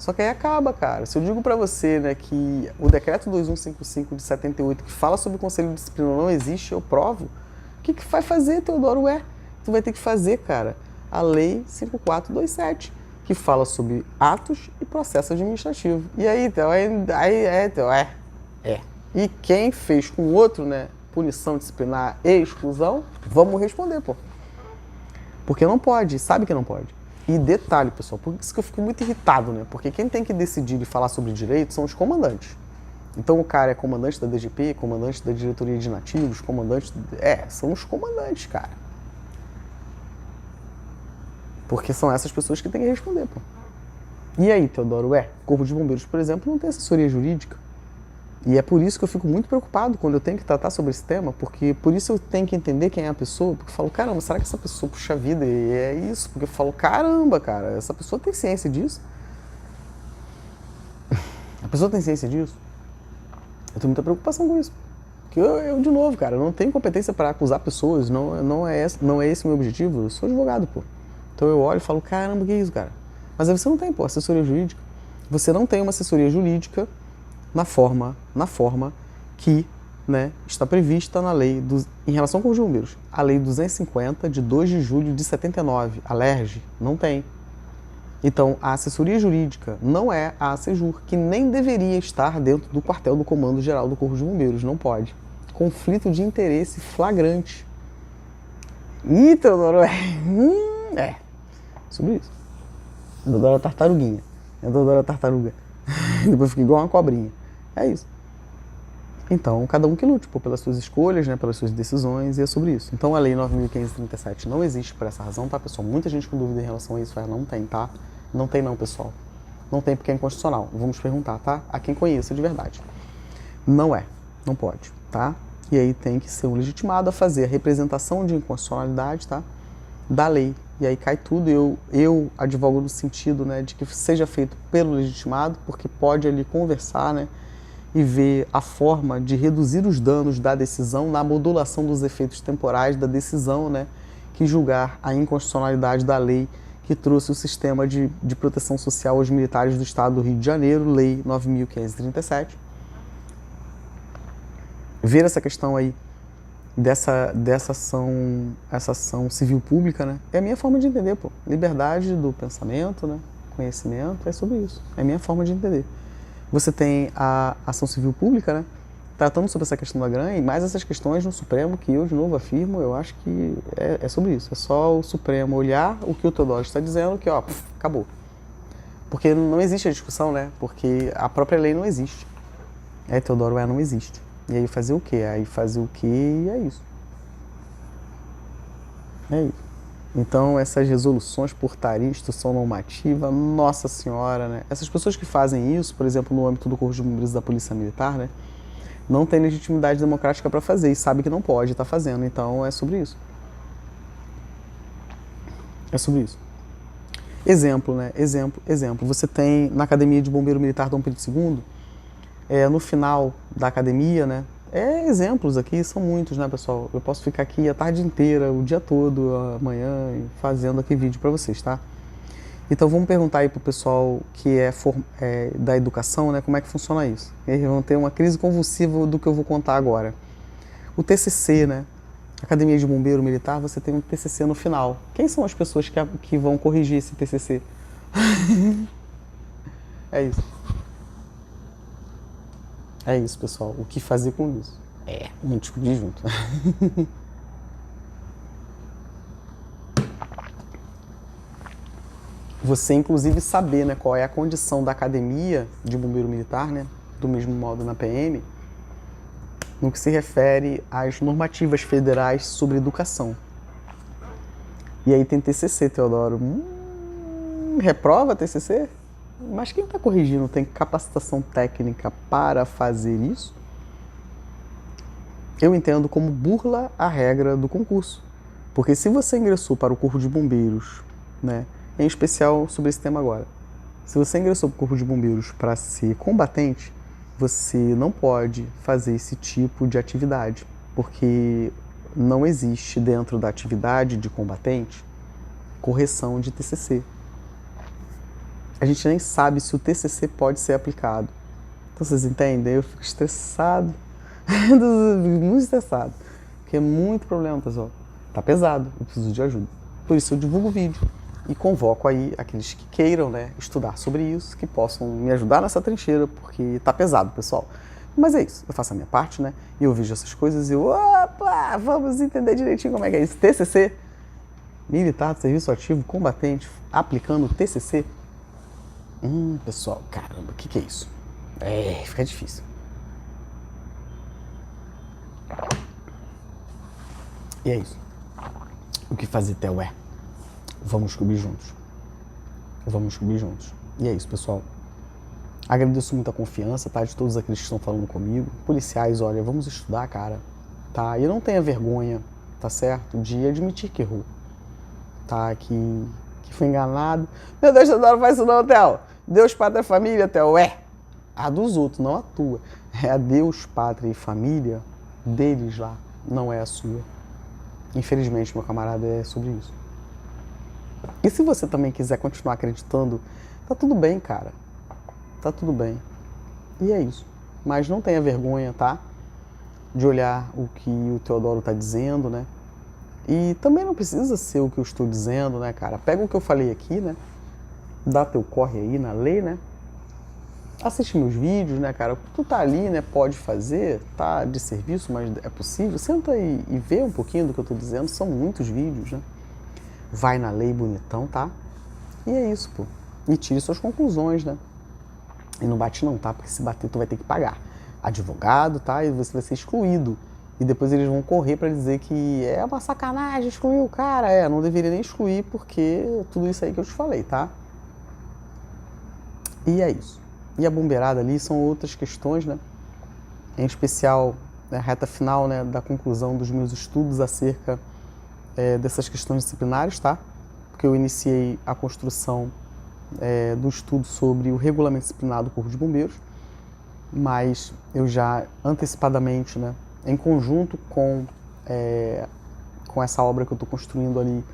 Só que aí acaba, cara. Se eu digo pra você, né, que o decreto 2155 de 78, que fala sobre o conselho de disciplina, não existe, eu provo, o que vai fazer, Teodoro? Tu vai ter que fazer, cara, a lei 5427, que fala sobre atos e processo administrativo. E aí, Theo, E quem fez com o outro, né, punição disciplinar e exclusão, vamos responder, pô. Porque não pode, sabe que não pode. E detalhe, pessoal, por isso que eu fico muito irritado, né? Porque quem tem que decidir e falar sobre direito são os comandantes. Então o cara é comandante da DGP, comandante da diretoria de nativos, comandante... são os comandantes, cara. Porque são essas pessoas que têm que responder, pô. E aí, Teodoro, Corpo de Bombeiros, por exemplo, não tem assessoria jurídica. E é por isso que eu fico muito preocupado quando eu tenho que tratar sobre esse tema, porque por isso eu tenho que entender quem é a pessoa, porque eu falo, caramba, será que essa pessoa puxa vida? E é isso, porque eu falo, caramba, cara, essa pessoa tem ciência disso? A pessoa tem ciência disso? Eu tenho muita preocupação com isso. Porque eu de novo, cara, não tenho competência para acusar pessoas, não é esse o meu objetivo, eu sou advogado, pô. Então eu olho e falo, caramba, que é isso, cara? Mas aí você não tem, pô, assessoria jurídica. Você não tem uma assessoria jurídica na forma que, né, está prevista na lei, em relação com os bombeiros, a lei 250 de 2 de julho de 79, a LERJ, não tem. Então, a assessoria jurídica não é a ASEJUR, que nem deveria estar dentro do quartel do Comando Geral do Corpo de Bombeiros, não pode. Conflito de interesse flagrante. Ih, Teodoro, sobre isso. Teodoro tartaruguinha. Teodoro tartaruga. Depois fica igual uma cobrinha. É isso. Então, cada um que lute, pô, pelas suas escolhas, né, pelas suas decisões, e é sobre isso. Então, a Lei 9.537 não existe por essa razão, tá, pessoal? Muita gente com dúvida em relação a isso, não tem, tá? Não tem não, pessoal. Não tem porque é inconstitucional. Vamos perguntar, tá? A quem conheça de verdade. Não pode, tá? E aí tem que ser um legitimado a fazer a representação de inconstitucionalidade, tá? Da lei. E aí cai tudo, eu advogo no sentido, né, de que seja feito pelo legitimado, porque pode ali conversar, né, e ver a forma de reduzir os danos da decisão na modulação dos efeitos temporais da decisão, né, que julgar a inconstitucionalidade da lei que trouxe o sistema de proteção social aos militares do Estado do Rio de Janeiro, Lei 9.537. Ver essa questão aí dessa ação civil pública, né? É a minha forma de entender, pô. Liberdade do pensamento, né? Conhecimento, é sobre isso. É a minha forma de entender. Você tem a ação civil pública, né? Tratando sobre essa questão da grana e mais essas questões no Supremo, que eu, de novo, afirmo, eu acho que é sobre isso. É só o Supremo olhar o que o Teodoro está dizendo, que, ó, acabou. Porque não existe a discussão, né? Porque a própria lei não existe. Teodoro, não existe. E aí fazer o quê? Aí fazer o quê e é isso. É isso. Então, essas resoluções, portaria, instrução normativa, nossa senhora, né? Essas pessoas que fazem isso, por exemplo, no âmbito do Corpo de Bombeiros da Polícia Militar, né? Não tem legitimidade democrática para fazer e sabe que não pode estar fazendo. Então, é sobre isso. É sobre isso. Exemplo, né? Exemplo. Você tem na Academia de Bombeiro Militar Dom Pedro II, no final da academia, né? Exemplos aqui, são muitos, né, pessoal? Eu posso ficar aqui a tarde inteira, o dia todo, amanhã, fazendo aqui vídeo para vocês, tá? Então vamos perguntar aí pro pessoal que é da educação, né, como é que funciona isso. Eles vão ter uma crise convulsiva do que eu vou contar agora. O TCC, né? Academia de Bombeiro Militar, você tem um TCC no final. Quem são as pessoas que vão corrigir esse TCC? É isso. É isso, pessoal. O que fazer com isso? Vamos discutir junto. Você, inclusive, saber, né, qual é a condição da academia de bombeiro militar, né, do mesmo modo na PM, no que se refere às normativas federais sobre educação. E aí tem TCC, Teodoro. Reprova TCC? Mas quem está corrigindo tem capacitação técnica para fazer isso? Eu entendo como burla a regra do concurso. Porque se você ingressou para o Corpo de Bombeiros, né, em especial sobre esse tema agora, se você ingressou para o Corpo de Bombeiros para ser combatente, você não pode fazer esse tipo de atividade, porque não existe dentro da atividade de combatente correção de TCC. A gente nem sabe se o TCC pode ser aplicado. Então vocês entendem? Eu fico estressado, muito estressado, porque é muito problema, pessoal. Tá pesado, eu preciso de ajuda. Por isso eu divulgo o vídeo e convoco aí aqueles que queiram, né, estudar sobre isso, que possam me ajudar nessa trincheira, porque tá pesado, pessoal. Mas é isso, eu faço a minha parte, né, e eu vejo essas coisas e opa, vamos entender direitinho como é que é isso. TCC, Militar do serviço ativo, combatente, aplicando o TCC. Pessoal, caramba, o que é isso? Fica difícil. E é isso. O que fazer, Theo, vamos descobrir juntos. Vamos descobrir juntos. E é isso, pessoal. Agradeço muito a confiança, tá? De todos aqueles que estão falando comigo. Policiais, olha, vamos estudar, cara. Tá? E não tenha vergonha, tá certo? De admitir que errou. Tá? Que foi enganado. Meu Deus, não faz isso não, Theo. Deus, pátria e família, Theo. A dos outros, não a tua. É a Deus, pátria e família deles lá, não é a sua. Infelizmente, meu camarada, é sobre isso. E se você também quiser continuar acreditando, tá tudo bem, cara. Tá tudo bem. E é isso. Mas não tenha vergonha, tá? De olhar o que o Teodoro tá dizendo, né? E também não precisa ser o que eu estou dizendo, né, cara? Pega o que eu falei aqui, né? Dá teu corre aí na lei, né? Assiste meus vídeos, né, cara? Tu tá ali, né? Pode fazer, tá de serviço, mas é possível. Senta aí e vê um pouquinho do que eu tô dizendo. São muitos vídeos, né? Vai na lei bonitão, tá? E é isso, pô. E tire suas conclusões, né? E não bate não, tá? Porque se bater, tu vai ter que pagar advogado, tá? E você vai ser excluído. E depois eles vão correr pra dizer que é uma sacanagem excluir o cara. Não deveria nem excluir porque tudo isso aí que eu te falei, tá? E é isso. E a bombeirada ali são outras questões, né? Em especial, a reta final, né, da conclusão dos meus estudos acerca dessas questões disciplinares, tá? Porque eu iniciei a construção do estudo sobre o regulamento disciplinar do Corpo de Bombeiros, mas eu já antecipadamente, né, em conjunto com essa obra que eu estou construindo ali,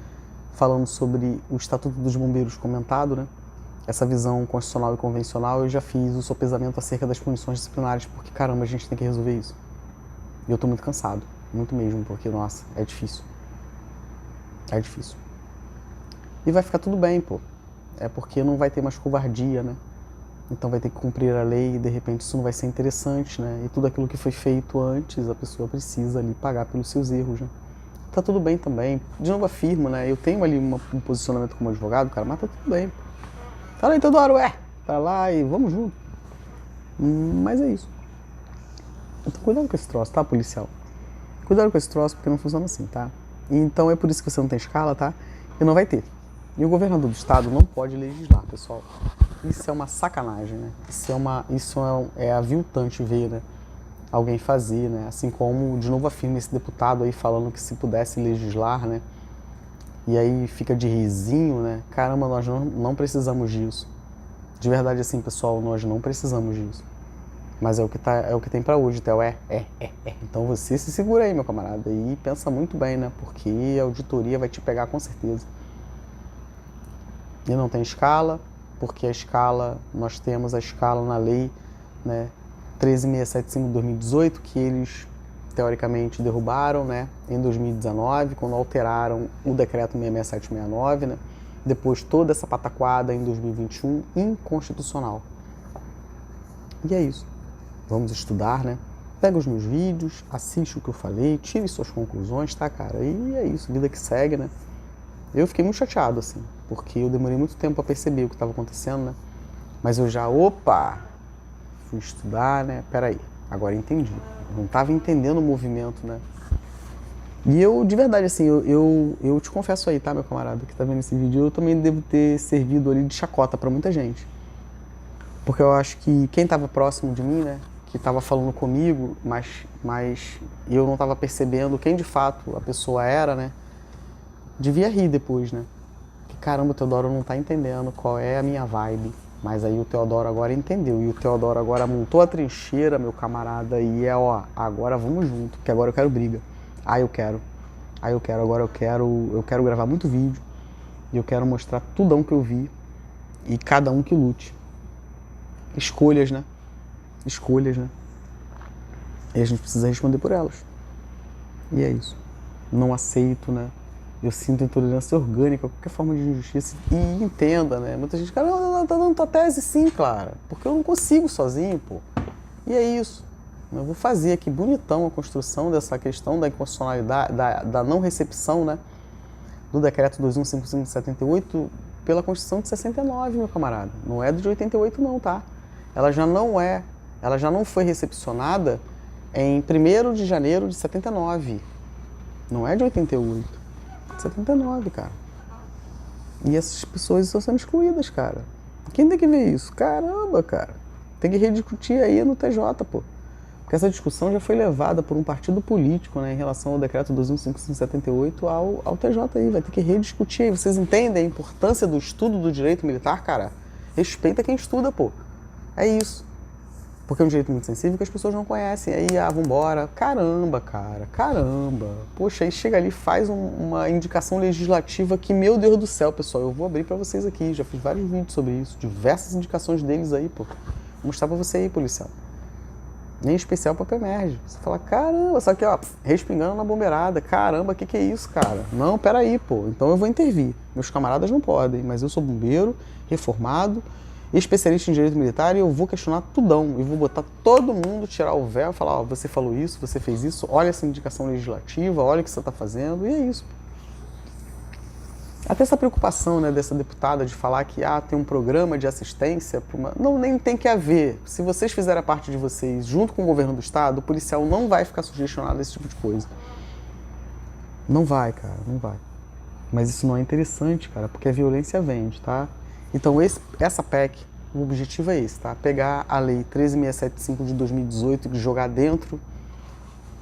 falando sobre o Estatuto dos Bombeiros comentado, né? Essa visão constitucional e convencional, eu já fiz o sopesamento acerca das punições disciplinares, porque, caramba, a gente tem que resolver isso. E eu tô muito cansado, muito mesmo, porque, nossa, é difícil. É difícil. E vai ficar tudo bem, pô. É porque não vai ter mais covardia, né? Então vai ter que cumprir a lei e, de repente, isso não vai ser interessante, né? E tudo aquilo que foi feito antes, a pessoa precisa ali pagar pelos seus erros, né? Tá tudo bem também. De novo afirmo, né? Eu tenho ali um posicionamento como advogado, cara, mas tá tudo bem, pô. Fala aí, Teodoro, tá lá e vamos junto. Mas é isso. Então cuidado com esse troço, tá, policial? Cuidado com esse troço, porque não funciona assim, tá? E então é por isso que você não tem escala, tá? E não vai ter. E o governador do estado não pode legislar, pessoal. Isso é uma sacanagem, né? Isso é aviltante ver, né? Alguém fazer, né? Assim como, de novo afirma esse deputado aí falando que se pudesse legislar, né? E aí fica de risinho, né? Caramba, nós não precisamos disso. De verdade, assim, pessoal, nós não precisamos disso. Mas é o que tem pra hoje, Theo. Então você se segura aí, meu camarada, e pensa muito bem, né? Porque a auditoria vai te pegar com certeza. E não tem escala, porque a escala, nós temos a escala na lei, né? 13.675 de 2018, que eles teoricamente derrubaram, né, em 2019, quando alteraram o decreto 66769, né, depois toda essa pataquada em 2021, inconstitucional. E é isso. Vamos estudar, né? Pega os meus vídeos, assiste o que eu falei, tire suas conclusões, tá, cara? E é isso, vida que segue, né? Eu fiquei muito chateado, assim, porque eu demorei muito tempo pra perceber o que estava acontecendo, né? Mas eu já, fui estudar, né? Peraí, agora entendi. Não estava entendendo o movimento, né? E eu, de verdade, assim, eu te confesso aí, tá, meu camarada, que tá vendo esse vídeo, eu também devo ter servido ali de chacota pra muita gente. Porque eu acho que quem tava próximo de mim, né, que tava falando comigo, mas eu não tava percebendo quem de fato a pessoa era, né, devia rir depois, né? Que caramba, o Teodoro não tá entendendo qual é a minha vibe. Mas aí o Teodoro agora entendeu, e o Teodoro agora montou a trincheira, meu camarada, e agora vamos junto, que agora eu quero briga. Agora eu quero gravar muito vídeo, e eu quero mostrar tudão que eu vi, e cada um que lute. Escolhas, né? E a gente precisa responder por elas. E é isso. Não aceito, né? Eu sinto intolerância orgânica a qualquer forma de injustiça. E entenda, né? Muita gente, cara, não, tá dando tua tese sim, Clara. Porque eu não consigo sozinho, pô. E é isso. Eu vou fazer aqui bonitão a construção dessa questão da inconstitucionalidade, da não recepção, né? do decreto 2155 de 78 pela Constituição de 69, meu camarada. Não é de 88 não, tá? Ela já não foi recepcionada em 1º de janeiro de 79. Não é de 88. De 79, cara. E essas pessoas estão sendo excluídas, cara. Quem tem que ver isso? Caramba, cara. Tem que rediscutir aí no TJ, pô. Porque essa discussão já foi levada por um partido político, né, em relação ao decreto 2155/78 ao TJ aí. Vai ter que rediscutir aí. Vocês entendem a importância do estudo do direito militar, cara? Respeita quem estuda, pô. É isso. Porque é um direito muito sensível que as pessoas não conhecem. Aí, vambora. Caramba, cara. Caramba. Poxa, aí chega ali e faz uma indicação legislativa que, meu Deus do céu, pessoal, eu vou abrir pra vocês aqui. Já fiz vários vídeos sobre isso. Diversas indicações deles aí, pô. Vou mostrar pra você aí, policial. Em especial pra PEMERGE. Você fala, caramba, só que, ó, respingando na bombeirada. Caramba, que é isso, cara? Não, peraí, pô. Então eu vou intervir. Meus camaradas não podem, mas eu sou bombeiro, reformado, especialista em direito militar, e eu vou questionar tudão. E vou botar todo mundo, tirar o véu e falar, ó, você falou isso, você fez isso, olha essa indicação legislativa, olha o que você tá fazendo, e é isso. Até essa preocupação, né, dessa deputada de falar que tem um programa de assistência para uma... Não, nem tem que haver. Se vocês fizerem a parte de vocês junto com o governo do estado, o policial não vai ficar sugestionado a esse tipo de coisa. Não vai, cara, não vai. Mas isso não é interessante, cara, porque a violência vende, tá? Então essa PEC, o objetivo é esse, tá? Pegar a lei 13.675 de 2018 e jogar dentro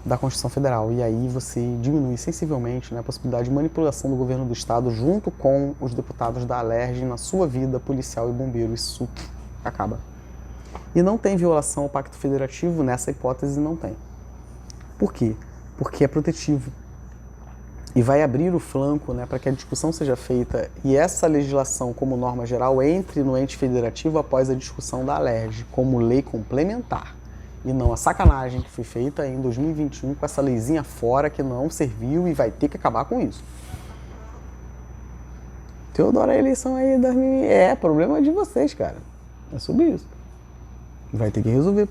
da Constituição Federal. E aí você diminui sensivelmente, né, a possibilidade de manipulação do governo do estado junto com os deputados da Alerj na sua vida policial e bombeiro. Isso acaba. E não tem violação ao Pacto Federativo, nessa hipótese não tem. Por quê? Porque é protetivo. E vai abrir o flanco, né, para que a discussão seja feita e essa legislação, como norma geral, entre no ente federativo após a discussão da Alerj, como lei complementar. E não a sacanagem que foi feita em 2021 com essa leizinha fora que não serviu e vai ter que acabar com isso. Teodoro, a eleição aí problema de vocês, cara. É sobre isso. Vai ter que resolver.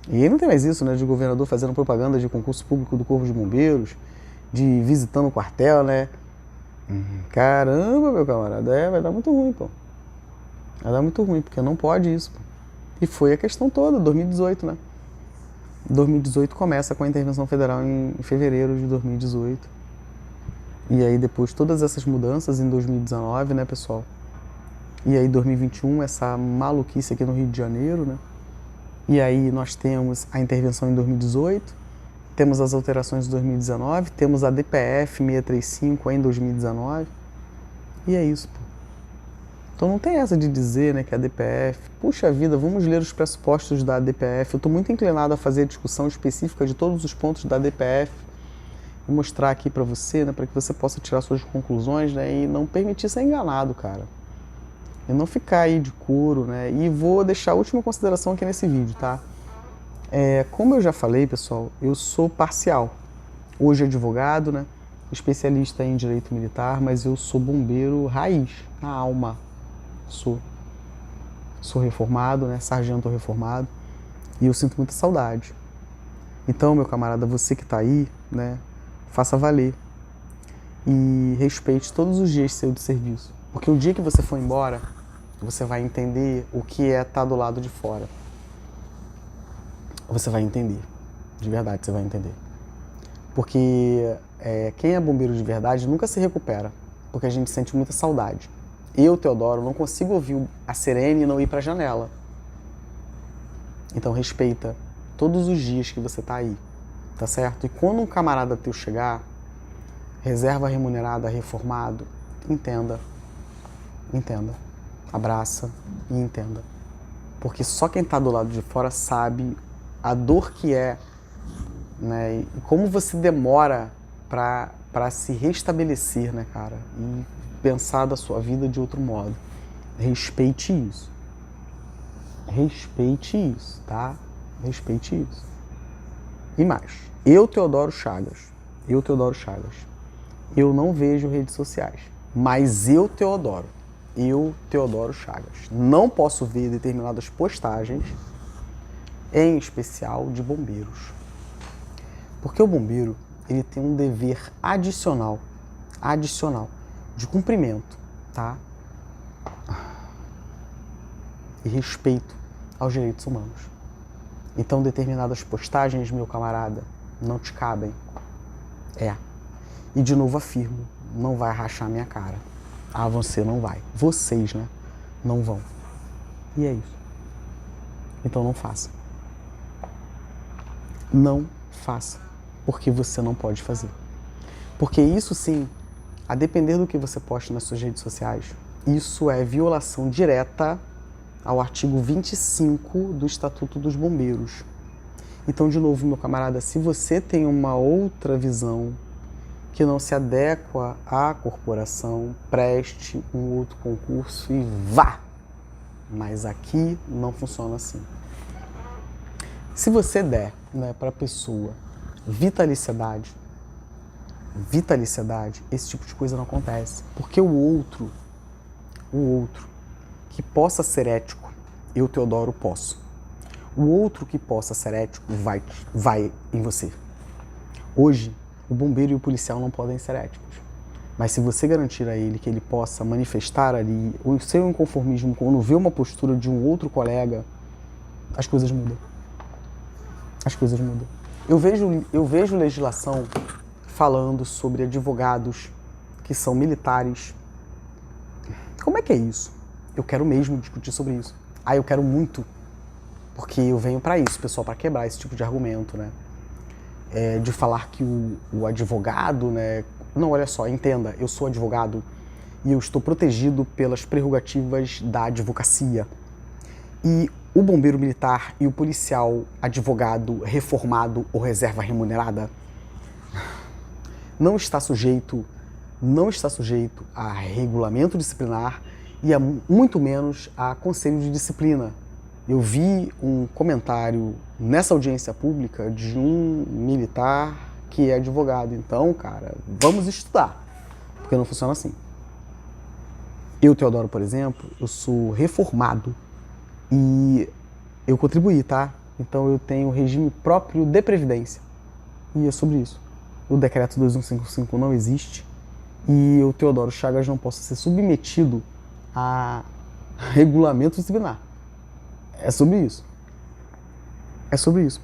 E aí não tem mais isso, né, de governador fazendo propaganda de concurso público do Corpo de Bombeiros, de visitando o quartel, né? Caramba, meu camarada, vai dar muito ruim, pô. Vai dar muito ruim, porque não pode isso, pô. E foi a questão toda, 2018, né? 2018 começa com a intervenção federal em fevereiro de 2018. E aí depois todas essas mudanças em 2019, né, pessoal? E aí 2021, essa maluquice aqui no Rio de Janeiro, né? E aí nós temos a intervenção em 2018, temos as alterações de 2019, temos a DPF 635 em 2019. E é isso, pô. Então não tem essa de dizer, né, que a DPF... Puxa vida, vamos ler os pressupostos da DPF. Eu estou muito inclinado a fazer a discussão específica de todos os pontos da DPF e mostrar aqui para você, né, para que você possa tirar suas conclusões, né, e não permitir ser enganado, cara. E não ficar aí de couro, né. E vou deixar a última consideração aqui nesse vídeo, tá? Como eu já falei, pessoal, eu sou parcial. Hoje advogado, né, especialista em direito militar, mas eu sou bombeiro raiz, na alma. Sou reformado, né? Sargento reformado, e eu sinto muita saudade. Então, meu camarada, você que está aí, né? Faça valer e respeite todos os dias seu de serviço, porque o dia que você for embora, você vai entender o que é estar do lado de fora. Você vai entender, de verdade, você vai entender. Porque quem é bombeiro de verdade nunca se recupera, porque a gente sente muita saudade. Eu, Teodoro, não consigo ouvir a sirene e não ir para a janela. Então respeita todos os dias que você tá aí, tá certo? E quando um camarada teu chegar, reserva remunerada, reformado, entenda, abraça e entenda. Porque só quem tá do lado de fora sabe a dor que é, né? E como você demora para se restabelecer, né, cara? E pensar da sua vida de outro modo. Respeite isso. Respeite isso, tá? Respeite isso. E mais, eu, Teodoro Chagas, eu não vejo redes sociais, mas eu, Teodoro Chagas, não posso ver determinadas postagens, em especial de bombeiros. Porque o bombeiro, ele tem um dever adicional adicional de cumprimento, tá? E respeito aos direitos humanos. Então, determinadas postagens, meu camarada, não te cabem. E de novo afirmo, não vai rachar minha cara. Ah, você não vai. Vocês, né? Não vão. E é isso. Então não faça. Não faça. Porque você não pode fazer. Porque isso sim, a depender do que você posta nas suas redes sociais, isso é violação direta ao artigo 25 do Estatuto dos Bombeiros. Então, de novo, meu camarada, se você tem uma outra visão que não se adequa à corporação, preste um outro concurso e vá! Mas aqui não funciona assim. Se você der, né, para a pessoa vitaliciedade, esse tipo de coisa não acontece. Porque o outro que possa ser ético, eu, Teodoro, posso. O outro que possa ser ético vai em você. Hoje, o bombeiro e o policial não podem ser éticos. Mas se você garantir a ele que ele possa manifestar ali o seu inconformismo quando vê uma postura de um outro colega, as coisas mudam. As coisas mudam. Eu vejo legislação falando sobre advogados que são militares. Como é que é isso? Eu quero mesmo discutir sobre isso. Ah, eu quero muito, porque eu venho para isso, pessoal, para quebrar esse tipo de argumento, né? De falar que o advogado, né? Não, olha só, entenda, eu sou advogado e eu estou protegido pelas prerrogativas da advocacia. E o bombeiro militar e o policial advogado reformado ou reserva remunerada não está sujeito a regulamento disciplinar e muito menos a conselho de disciplina. Eu vi um comentário nessa audiência pública de um militar que é advogado. Então, cara, vamos estudar, porque não funciona assim. Eu, Teodoro, por exemplo, eu sou reformado e eu contribuí, tá? Então eu tenho regime próprio de previdência. E é sobre isso. O decreto 2155 não existe e eu, Teodoro Chagas, não posso ser submetido a regulamento disciplinar. É sobre isso. É sobre isso.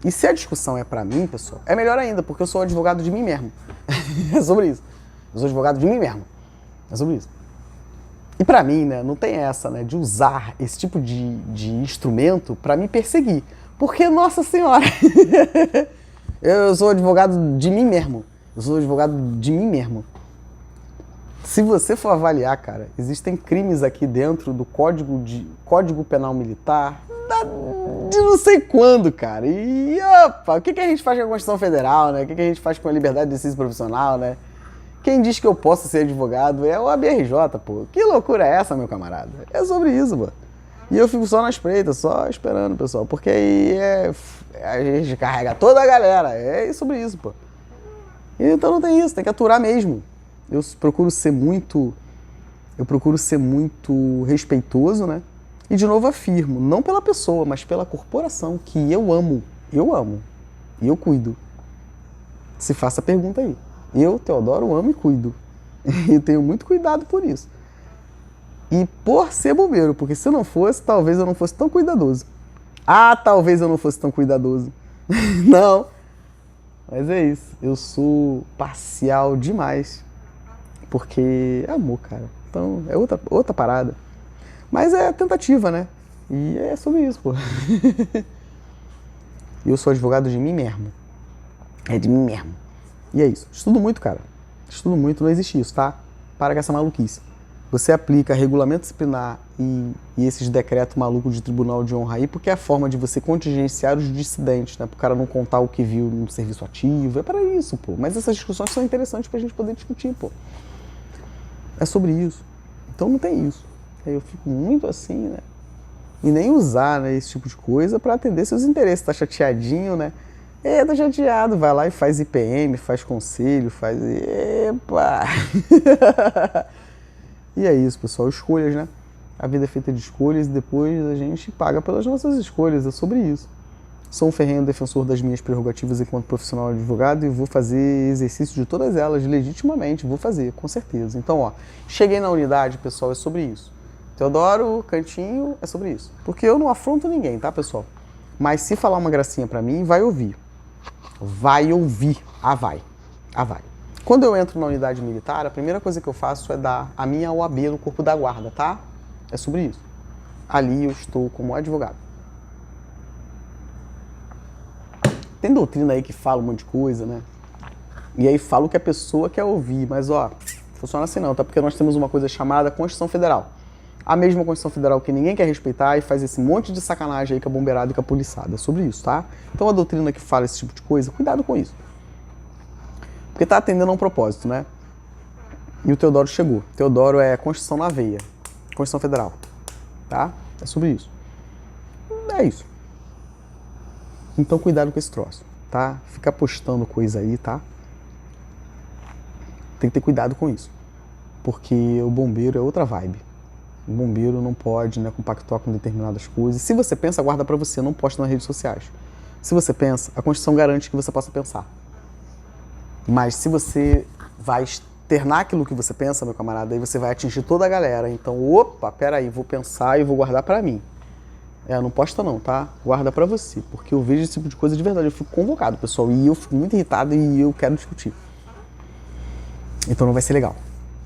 E se a discussão é pra mim, pessoal, é melhor ainda, porque eu sou advogado de mim mesmo. É sobre isso. Eu sou advogado de mim mesmo. É sobre isso. E pra mim, né, não tem essa, né, de usar esse tipo de instrumento pra me perseguir. Porque, nossa senhora, eu sou advogado de mim mesmo. Eu sou advogado de mim mesmo. Se você for avaliar, cara, existem crimes aqui dentro do Código Penal Militar de não sei quando, cara. E, opa, o que a gente faz com a Constituição Federal, né? O que a gente faz com a liberdade de exercício profissional, né? Quem diz que eu posso ser advogado é o ABRJ, pô. Que loucura é essa, meu camarada? É sobre isso, pô. E eu fico só na espreita, só esperando, pessoal. Porque aí a gente carrega toda a galera. É sobre isso, pô. Então não tem isso, tem que aturar mesmo. Eu procuro ser muito respeitoso, né? E de novo afirmo, não pela pessoa, mas pela corporação que eu amo. Eu amo. E eu cuido. Se faça a pergunta aí. Eu, Teodoro, amo e cuido. E tenho muito cuidado por isso. E por ser bombeiro, porque se não fosse, talvez eu não fosse tão cuidadoso. Ah, talvez eu não fosse tão cuidadoso. Não. Mas é isso. Eu sou parcial demais. Porque é amor, cara. Então é outra parada. Mas é tentativa, né? E é sobre isso, pô. Eu sou advogado de mim mesmo. É de mim mesmo. E é isso. Estudo muito, cara. Estudo muito, não existe isso, tá? Para com essa maluquice. Você aplica regulamento disciplinar e esses decretos malucos de tribunal de honra aí, porque é a forma de você contingenciar os dissidentes, né? Para o cara não contar o que viu no serviço ativo. É para isso, pô. Mas essas discussões são interessantes pra gente poder discutir, pô. É sobre isso. Então não tem isso. Aí eu fico muito assim, né? E nem usar, né, esse tipo de coisa para atender seus interesses. Tá chateadinho, né? Tá chateado. Vai lá e faz IPM, faz conselho, faz... Epa! E é isso, pessoal. Escolhas, né? A vida é feita de escolhas e depois a gente paga pelas nossas escolhas. É sobre isso. Sou um ferrenho defensor das minhas prerrogativas enquanto profissional advogado e vou fazer exercício de todas elas legitimamente, vou fazer, com certeza. Então, ó, cheguei na unidade, pessoal, é sobre isso. Teodoro, Cantinho, é sobre isso. Porque eu não afronto ninguém, tá, pessoal? Mas se falar uma gracinha pra mim, vai ouvir. Vai ouvir. Ah, vai. Ah, vai. Quando eu entro na unidade militar, a primeira coisa que eu faço é dar a minha OAB no corpo da guarda, tá? É sobre isso. Ali eu estou como advogado. Tem doutrina aí que fala um monte de coisa, né? E aí fala o que a pessoa quer ouvir, mas ó, funciona assim não, tá? Porque nós temos uma coisa chamada Constituição Federal. A mesma Constituição Federal que ninguém quer respeitar e faz esse monte de sacanagem aí com a bombeirada e com a poliçada. É sobre isso, tá? Então a doutrina que fala esse tipo de coisa, cuidado com isso. Porque tá atendendo a um propósito, né? E o Teodoro chegou. Teodoro é Constituição na veia. Constituição Federal. Tá? É sobre isso. É isso. Então cuidado com esse troço, tá? Ficar postando coisa aí, tá? Tem que ter cuidado com isso. Porque o bombeiro é outra vibe. O bombeiro não pode, né, compactuar com determinadas coisas. Se você pensa, guarda pra você, não posta nas redes sociais. Se você pensa, a Constituição garante que você possa pensar. Mas se você vai externar aquilo que você pensa, meu camarada, aí você vai atingir toda a galera. Então, opa, peraí, vou pensar e vou guardar pra mim. Não posta não, tá? Guarda pra você, porque eu vejo esse tipo de coisa de verdade. Eu fico convocado, pessoal, e eu fico muito irritado e eu quero discutir. Então não vai ser legal.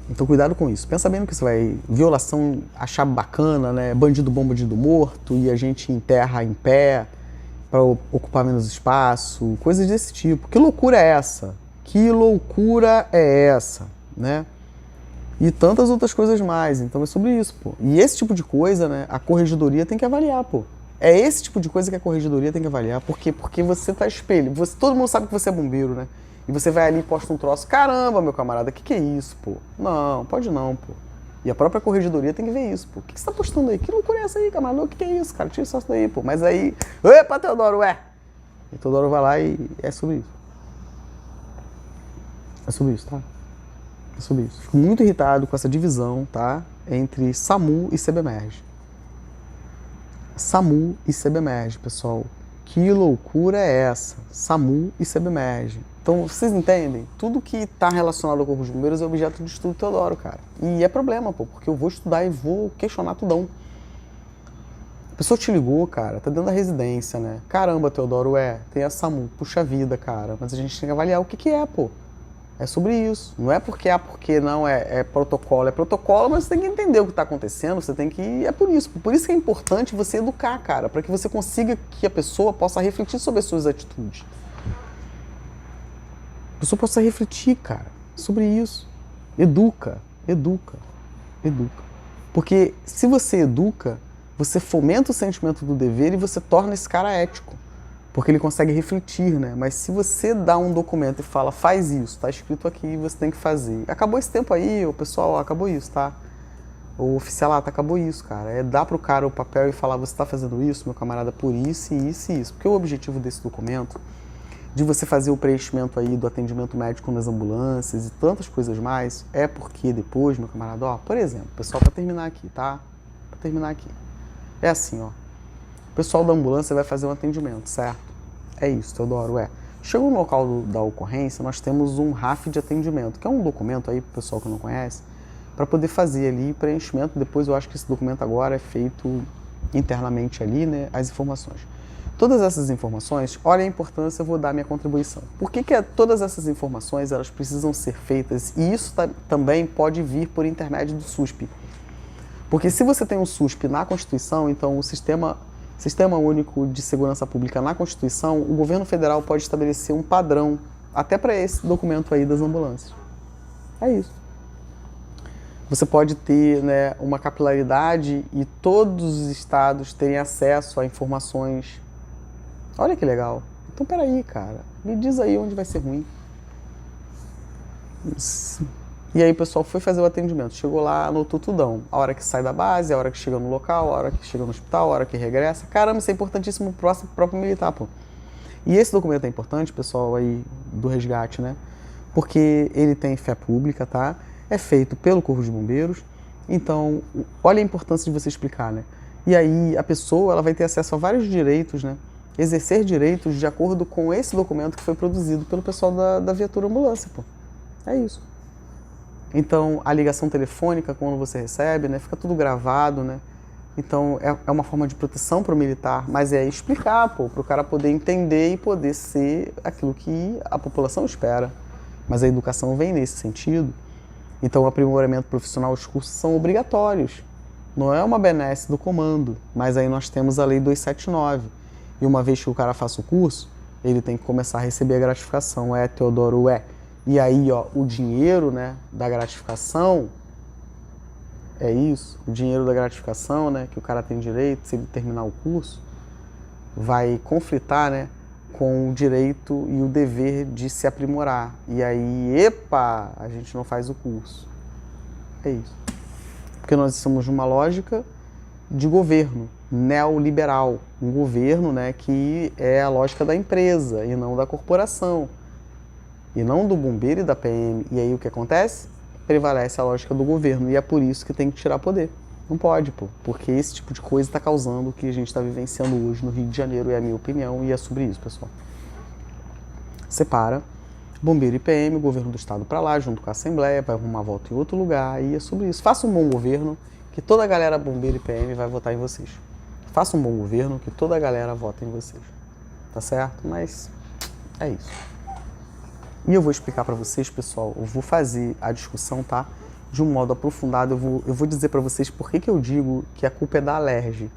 Então cuidado com isso. Pensa bem no que você vai... Violação, achar bacana, né? Bandido bom, bandido morto, e a gente enterra em pé pra ocupar menos espaço, coisas desse tipo. Que loucura é essa? Que loucura é essa, né? E tantas outras coisas mais. Então é sobre isso, pô. E esse tipo de coisa, né, a corregedoria tem que avaliar, pô. É esse tipo de coisa que a corregedoria tem que avaliar. Por quê? Porque você tá espelho. Todo mundo sabe que você é bombeiro, né? E você vai ali e posta um troço. Caramba, meu camarada, que é isso, pô? Não, pode não, pô. E a própria corregedoria tem que ver isso, pô. O que você tá postando aí? Que loucura é essa aí, camarada? O que é isso, cara? Tira isso daí, pô. Mas aí... Epa, Teodoro, ué! E Teodoro vai lá e é sobre isso. É sobre isso, tá? É sobre isso. Fico muito irritado com essa divisão, tá? Entre SAMU e CBMERG. SAMU e CBMERG, pessoal. Que loucura é essa? SAMU e CBMERG. Então, vocês entendem? Tudo que está relacionado ao Corpo de Bombeiros é objeto de estudo Teodoro, cara. E é problema, pô, porque eu vou estudar e vou questionar tudão. A pessoa te ligou, cara, tá dentro da residência, né? Caramba, Teodoro, tem a SAMU. Puxa vida, cara. Mas a gente tem que avaliar o que é, pô. É sobre isso. Não é porque não, é protocolo. É protocolo, mas você tem que entender o que está acontecendo, você tem que... É por isso. Por isso que é importante você educar, cara, para que você consiga que a pessoa possa refletir sobre as suas atitudes. A pessoa possa refletir, cara, sobre isso. Educa, educa, educa. Porque se você educa, você fomenta o sentimento do dever e você torna esse cara ético. Porque ele consegue refletir, né? Mas se você dá um documento e fala, faz isso, tá escrito aqui, você tem que fazer. Acabou esse tempo aí, o pessoal, acabou isso, tá? O oficialato, acabou isso, cara. É dar pro cara o papel e falar, você tá fazendo isso, meu camarada, por isso, e isso e isso. Porque o objetivo desse documento, de você fazer o preenchimento aí do atendimento médico nas ambulâncias e tantas coisas mais, é porque depois, meu camarada, ó, por exemplo, pessoal, pra terminar aqui, tá? Pra terminar aqui. É assim, ó. O pessoal da ambulância vai fazer um atendimento, certo? É isso, Teodoro, Chegou no local da ocorrência, nós temos um RAF de atendimento, que é um documento aí, pro pessoal que não conhece, para poder fazer ali preenchimento. Depois eu acho que esse documento agora é feito internamente ali, né, as informações. Todas essas informações, olha a importância, eu vou dar minha contribuição. Por que todas essas informações, elas precisam ser feitas? E isso também pode vir por intermédio do SUSP. Porque se você tem um SUSP na Constituição, então o Sistema Único de Segurança Pública na Constituição, o governo federal pode estabelecer um padrão até para esse documento aí das ambulâncias. É isso. Você pode ter, né, uma capilaridade e todos os estados terem acesso a informações. Olha que legal. Então, peraí, cara. Me diz aí onde vai ser ruim. Isso. E aí o pessoal foi fazer o atendimento, chegou lá, anotou tudão. A hora que sai da base, a hora que chega no local, a hora que chega no hospital, a hora que regressa. Caramba, isso é importantíssimo pro próprio militar, pô. E esse documento é importante, pessoal, aí do resgate, né? Porque ele tem fé pública, tá? É feito pelo Corpo de Bombeiros. Então, olha a importância de você explicar, né? E aí a pessoa, ela vai ter acesso a vários direitos, né? exercer direitos de acordo com esse documento que foi produzido pelo pessoal da viatura ambulância, pô. É isso. Então, a ligação telefônica, quando você recebe, né, fica tudo gravado, né? Então, é uma forma de proteção para o militar, mas é explicar, pô, para o cara poder entender e poder ser aquilo que a população espera. Mas a educação vem nesse sentido. Então, o aprimoramento profissional, os cursos são obrigatórios. Não é uma benesse do comando, mas aí nós temos a Lei 279. E uma vez que o cara faça o curso, ele tem que começar a receber a gratificação. Teodoro, E aí, ó, o dinheiro, né, da gratificação, é isso, o dinheiro da gratificação, né, que o cara tem direito, se ele terminar o curso, vai conflitar, né, com o direito e o dever de se aprimorar. E aí, a gente não faz o curso. É isso. Porque nós estamos numa lógica de governo neoliberal, um governo, né, que é a lógica da empresa e não da corporação, e não do bombeiro e da PM. E aí o que acontece? Prevalece a lógica do governo, e é por isso que tem que tirar poder. Não pode, pô, porque esse tipo de coisa está causando o que a gente está vivenciando hoje no Rio de Janeiro, é a minha opinião, e é sobre isso, pessoal. Separa bombeiro e PM, o governo do estado para lá, junto com a Assembleia, vai arrumar voto em outro lugar, e é sobre isso. Faça um bom governo, que toda a galera bombeiro e PM vai votar em vocês. Faça um bom governo, que toda a galera vota em vocês. Tá certo? Mas é isso. E eu vou explicar para vocês, pessoal, eu vou fazer a discussão, tá? De um modo aprofundado, eu vou dizer para vocês por que eu digo que a culpa é da alerge.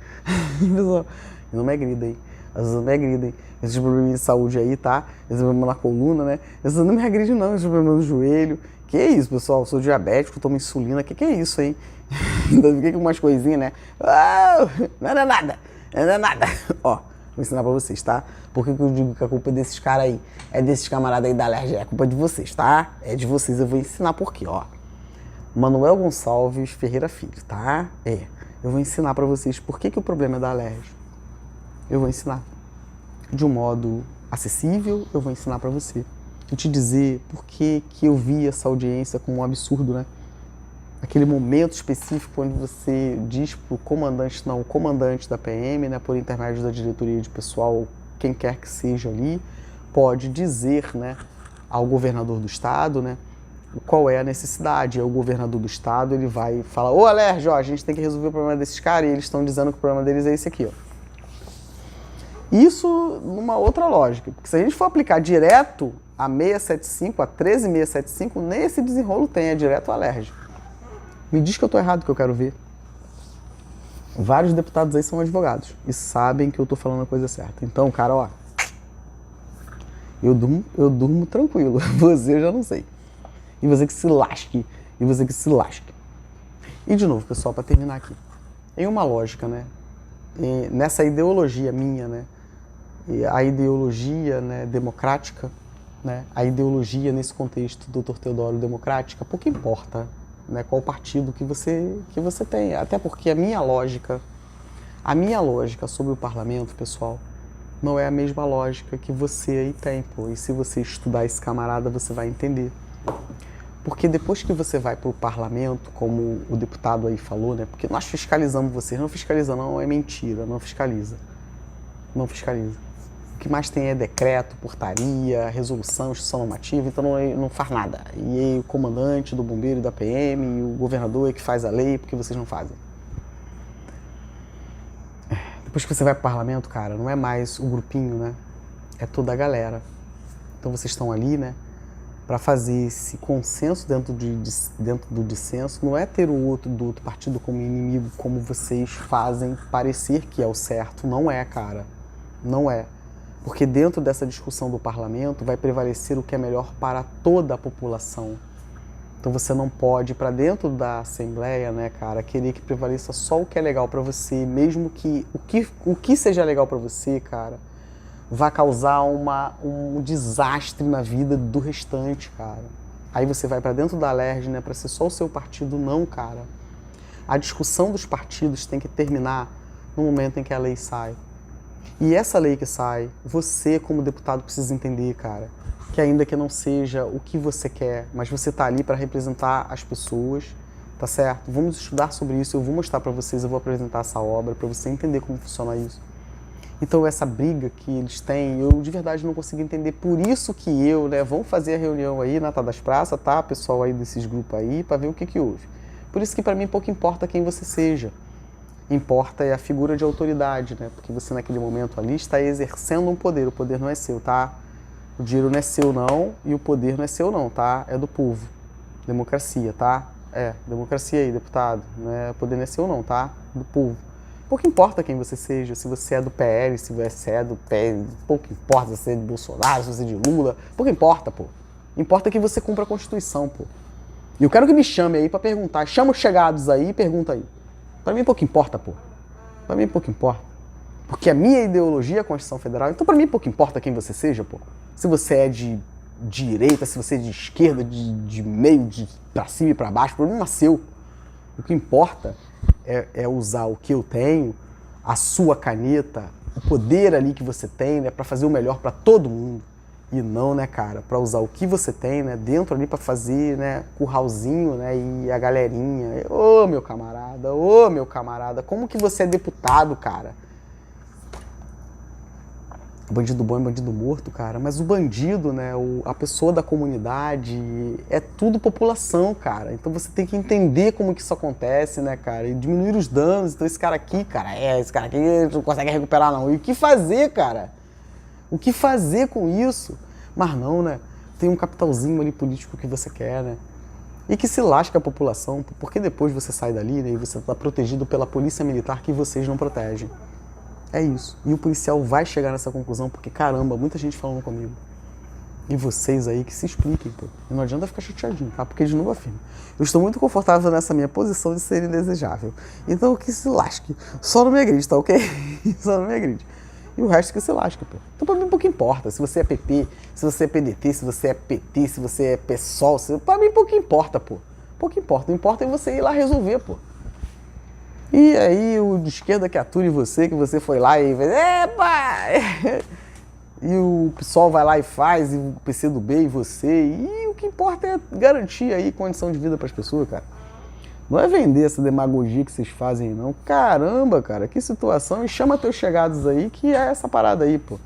Pessoal, não me agridem, não me agridem. Esses problemas de saúde aí, tá? Esses problemas na coluna, né? Esses não me agridem não, esses problemas no joelho. Que é isso, pessoal? Eu sou diabético, tomo insulina, que é isso, hein? Ainda fiquei com umas coisinhas, né? Não é nada, não é nada. Ó, vou ensinar pra vocês, tá? Por que eu digo que a culpa é desses caras aí? É desses camaradas aí da alergia, é culpa de vocês, tá? É de vocês, eu vou ensinar por quê, ó. Manuel Gonçalves Ferreira Filho, tá? Eu vou ensinar pra vocês por que o problema é da alergia. Eu vou ensinar de um modo acessível, eu vou ensinar pra você. E te dizer por que eu vi essa audiência como um absurdo, né? Aquele momento específico onde você diz pro comandante, não, o comandante da PM, né, por intermédio da diretoria de pessoal, quem quer que seja ali, pode dizer, né, ao governador do estado, né, qual é a necessidade. Aí o governador do estado, ele vai falar: ô Alerj, ó, a gente tem que resolver o problema desses caras, e eles estão dizendo que o problema deles é esse aqui, ó. Isso numa outra lógica, porque se a gente for aplicar direto a 675, a 13675, nem esse desenrolo tem, é direto ao Alerj. Me diz que eu tô errado, que eu quero ver. Vários deputados aí são advogados e sabem que eu tô falando a coisa certa. Então, cara, ó, eu durmo tranquilo. Você eu já não sei. E você que se lasque. E você que se lasque. E de novo, pessoal, para terminar aqui. Em uma lógica, né? Nessa ideologia minha, né? A ideologia, né, democrática, né? A ideologia nesse contexto do Dr. Teodoro democrática, pouco importa, né, qual partido que você tem. Até porque a minha lógica sobre o parlamento, pessoal, não é a mesma lógica que você aí tem, pô. E se você estudar esse camarada, você vai entender. Porque depois que você vai para o parlamento, como o deputado aí falou, né? Porque nós fiscalizamos vocês. Não fiscaliza não, é mentira, não fiscaliza. Não fiscaliza. O que mais tem é decreto, portaria, resolução, instituição normativa, então não faz nada. E aí o comandante do bombeiro e da PM e o governador é que faz a lei, porque vocês não fazem. Depois que você vai para o parlamento, cara, não é mais o grupinho, né? É toda a galera. Então vocês estão ali, né? Para fazer esse consenso dentro do dissenso, não é ter o outro do outro partido como inimigo, como vocês fazem parecer que é o certo. Não é, cara. Não é. Porque dentro dessa discussão do parlamento vai prevalecer o que é melhor para toda a população. Então você não pode ir para dentro da Assembleia, né, cara, querer que prevaleça só o que é legal para você, mesmo que o que seja legal para você, cara, vai causar um desastre na vida do restante, cara. Aí você vai para dentro da Alerj, né, para ser só o seu partido. Não, cara. A discussão dos partidos tem que terminar no momento em que a lei sai. E essa lei que sai, você como deputado precisa entender, cara, que ainda que não seja o que você quer, mas você tá ali para representar as pessoas, tá certo? Vamos estudar sobre isso, eu vou mostrar para vocês, eu vou apresentar essa obra para você entender como funciona isso. Então essa briga que eles têm, eu de verdade não consigo entender. Por isso que eu, né, vamos fazer a reunião aí na das Praças, tá? Pessoal aí desses grupos aí, para ver o que houve. Por isso que para mim pouco importa quem você seja. Importa é a figura de autoridade, né? Porque você naquele momento ali está exercendo um poder. O poder não é seu, tá? O dinheiro não é seu não e o poder não é seu não, tá? É do povo. Democracia, tá? Democracia aí, deputado. O poder não é seu não, tá? Do povo. Pouco importa quem você seja, se você é do PL, se você é do PL, pouco importa se você é de Bolsonaro, se você é de Lula, pouco importa, pô. Importa que você cumpra a Constituição, pô. E eu quero que me chame aí pra perguntar. Chama os chegados aí e pergunta aí. Pra mim pouco importa, pô. Pra mim pouco importa. Porque a minha ideologia é a Constituição Federal, então pra mim pouco importa quem você seja, pô. Se você é de direita, se você é de esquerda, de meio, pra cima e pra baixo, o problema é seu. O que importa é usar o que eu tenho, a sua caneta, o poder ali que você tem, né, para fazer o melhor para todo mundo. E não, né, cara, para usar o que você tem, né, dentro ali para fazer, né, curralzinho, né, e a galerinha. Ô, meu camarada, como que você é deputado, cara? Bandido bom é bandido morto, cara, mas o bandido, né, a pessoa da comunidade, é tudo população, cara. Então você tem que entender como que isso acontece, né, cara, e diminuir os danos. Então esse cara aqui, cara, esse cara aqui não consegue recuperar não. E o que fazer, cara? O que fazer com isso? Mas não, né, tem um capitalzinho ali político que você quer, né, e que se lasca a população, porque depois você sai dali, né, e você tá protegido pela polícia militar que vocês não protegem. É isso. E o policial vai chegar nessa conclusão porque, caramba, muita gente falando comigo. E vocês aí que se expliquem, pô. E não adianta ficar chateadinho, tá? Porque, de novo, afirmo. Eu estou muito confortável nessa minha posição de ser indesejável. Então, que se lasque. Só não me agride, tá ok? Só não me agride. E o resto que se lasque, pô. Então, pra mim, pouco importa. Se você é PP, se você é PDT, se você é PT, se você é PSOL. Pra mim, pouco importa, pô. Pouco importa. O importa é você ir lá resolver, pô. E aí o de esquerda que ature você, que você foi lá e fez, epa! E o PSOL vai lá e faz, e o PCdoB e você. E o que importa é garantir aí condição de vida para as pessoas, cara. Não é vender essa demagogia que vocês fazem, não. Caramba, cara, que situação. E chama teus chegados aí, que é essa parada aí, pô.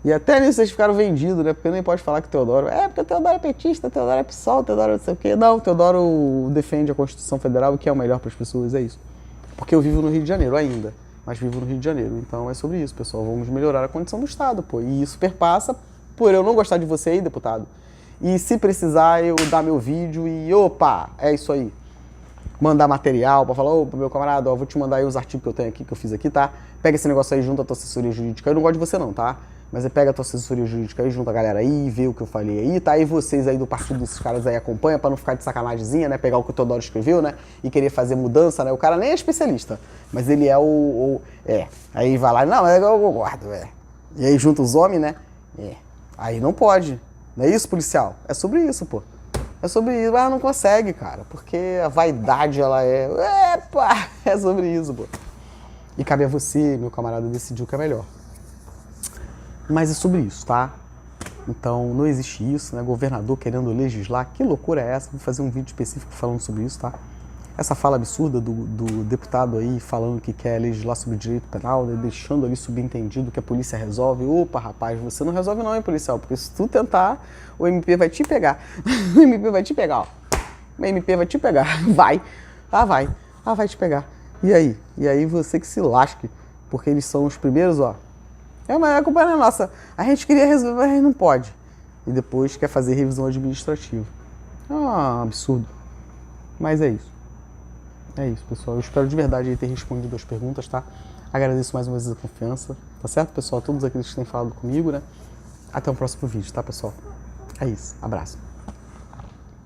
E até nisso vocês ficaram vendidos, né? Porque nem pode falar que o Teodoro... porque o Teodoro é petista, o Teodoro é PSOL, o Teodoro não sei o quê. Não, o Teodoro defende a Constituição Federal, que é o melhor para as pessoas, é isso. Porque eu vivo no Rio de Janeiro ainda, mas vivo no Rio de Janeiro. Então é sobre isso, pessoal. Vamos melhorar a condição do Estado, pô. E isso perpassa por eu não gostar de você aí, deputado. E se precisar, eu dar meu vídeo e, opa, é isso aí. Mandar material pra falar, opa, meu camarada, ó, vou te mandar aí os artigos que eu tenho aqui, que eu fiz aqui, tá? Pega esse negócio aí junto à tua assessoria jurídica. Eu não gosto de você não, tá? Mas você pega a tua assessoria jurídica aí, junta a galera aí, vê o que eu falei aí, tá? E vocês aí do partido desses caras aí acompanham pra não ficar de sacanagemzinha, né? Pegar o que o Teodoro escreveu, né? E querer fazer mudança, né? O cara nem é especialista, mas ele é Aí vai lá, não, eu concordo, E aí junta os homens, né? Aí não pode. Não é isso, policial? É sobre isso, pô. É sobre isso, mas não consegue, cara. Porque a vaidade, ela é sobre isso, pô. E cabe a você, meu camarada, decidir o que é melhor. Mas é sobre isso, tá? Então, não existe isso, né? Governador querendo legislar. Que loucura é essa? Vou fazer um vídeo específico falando sobre isso, tá? Essa fala absurda do deputado aí falando que quer legislar sobre direito penal, né? Deixando ali subentendido que a polícia resolve. Opa, rapaz, você não resolve não, hein, policial? Porque se tu tentar, o MP vai te pegar. O MP vai te pegar, ó. O MP vai te pegar. Vai. Vai te pegar. E aí? E aí você que se lasque. Porque eles são os primeiros, ó. Mas a culpa não é nossa. A gente queria resolver, mas a gente não pode. E depois quer fazer revisão administrativa. É um absurdo. Mas é isso. É isso, pessoal. Eu espero de verdade ter respondido as perguntas, tá? Agradeço mais uma vez a confiança. Tá certo, pessoal? Todos aqueles que têm falado comigo, né? Até o próximo vídeo, tá, pessoal? É isso. Abraço.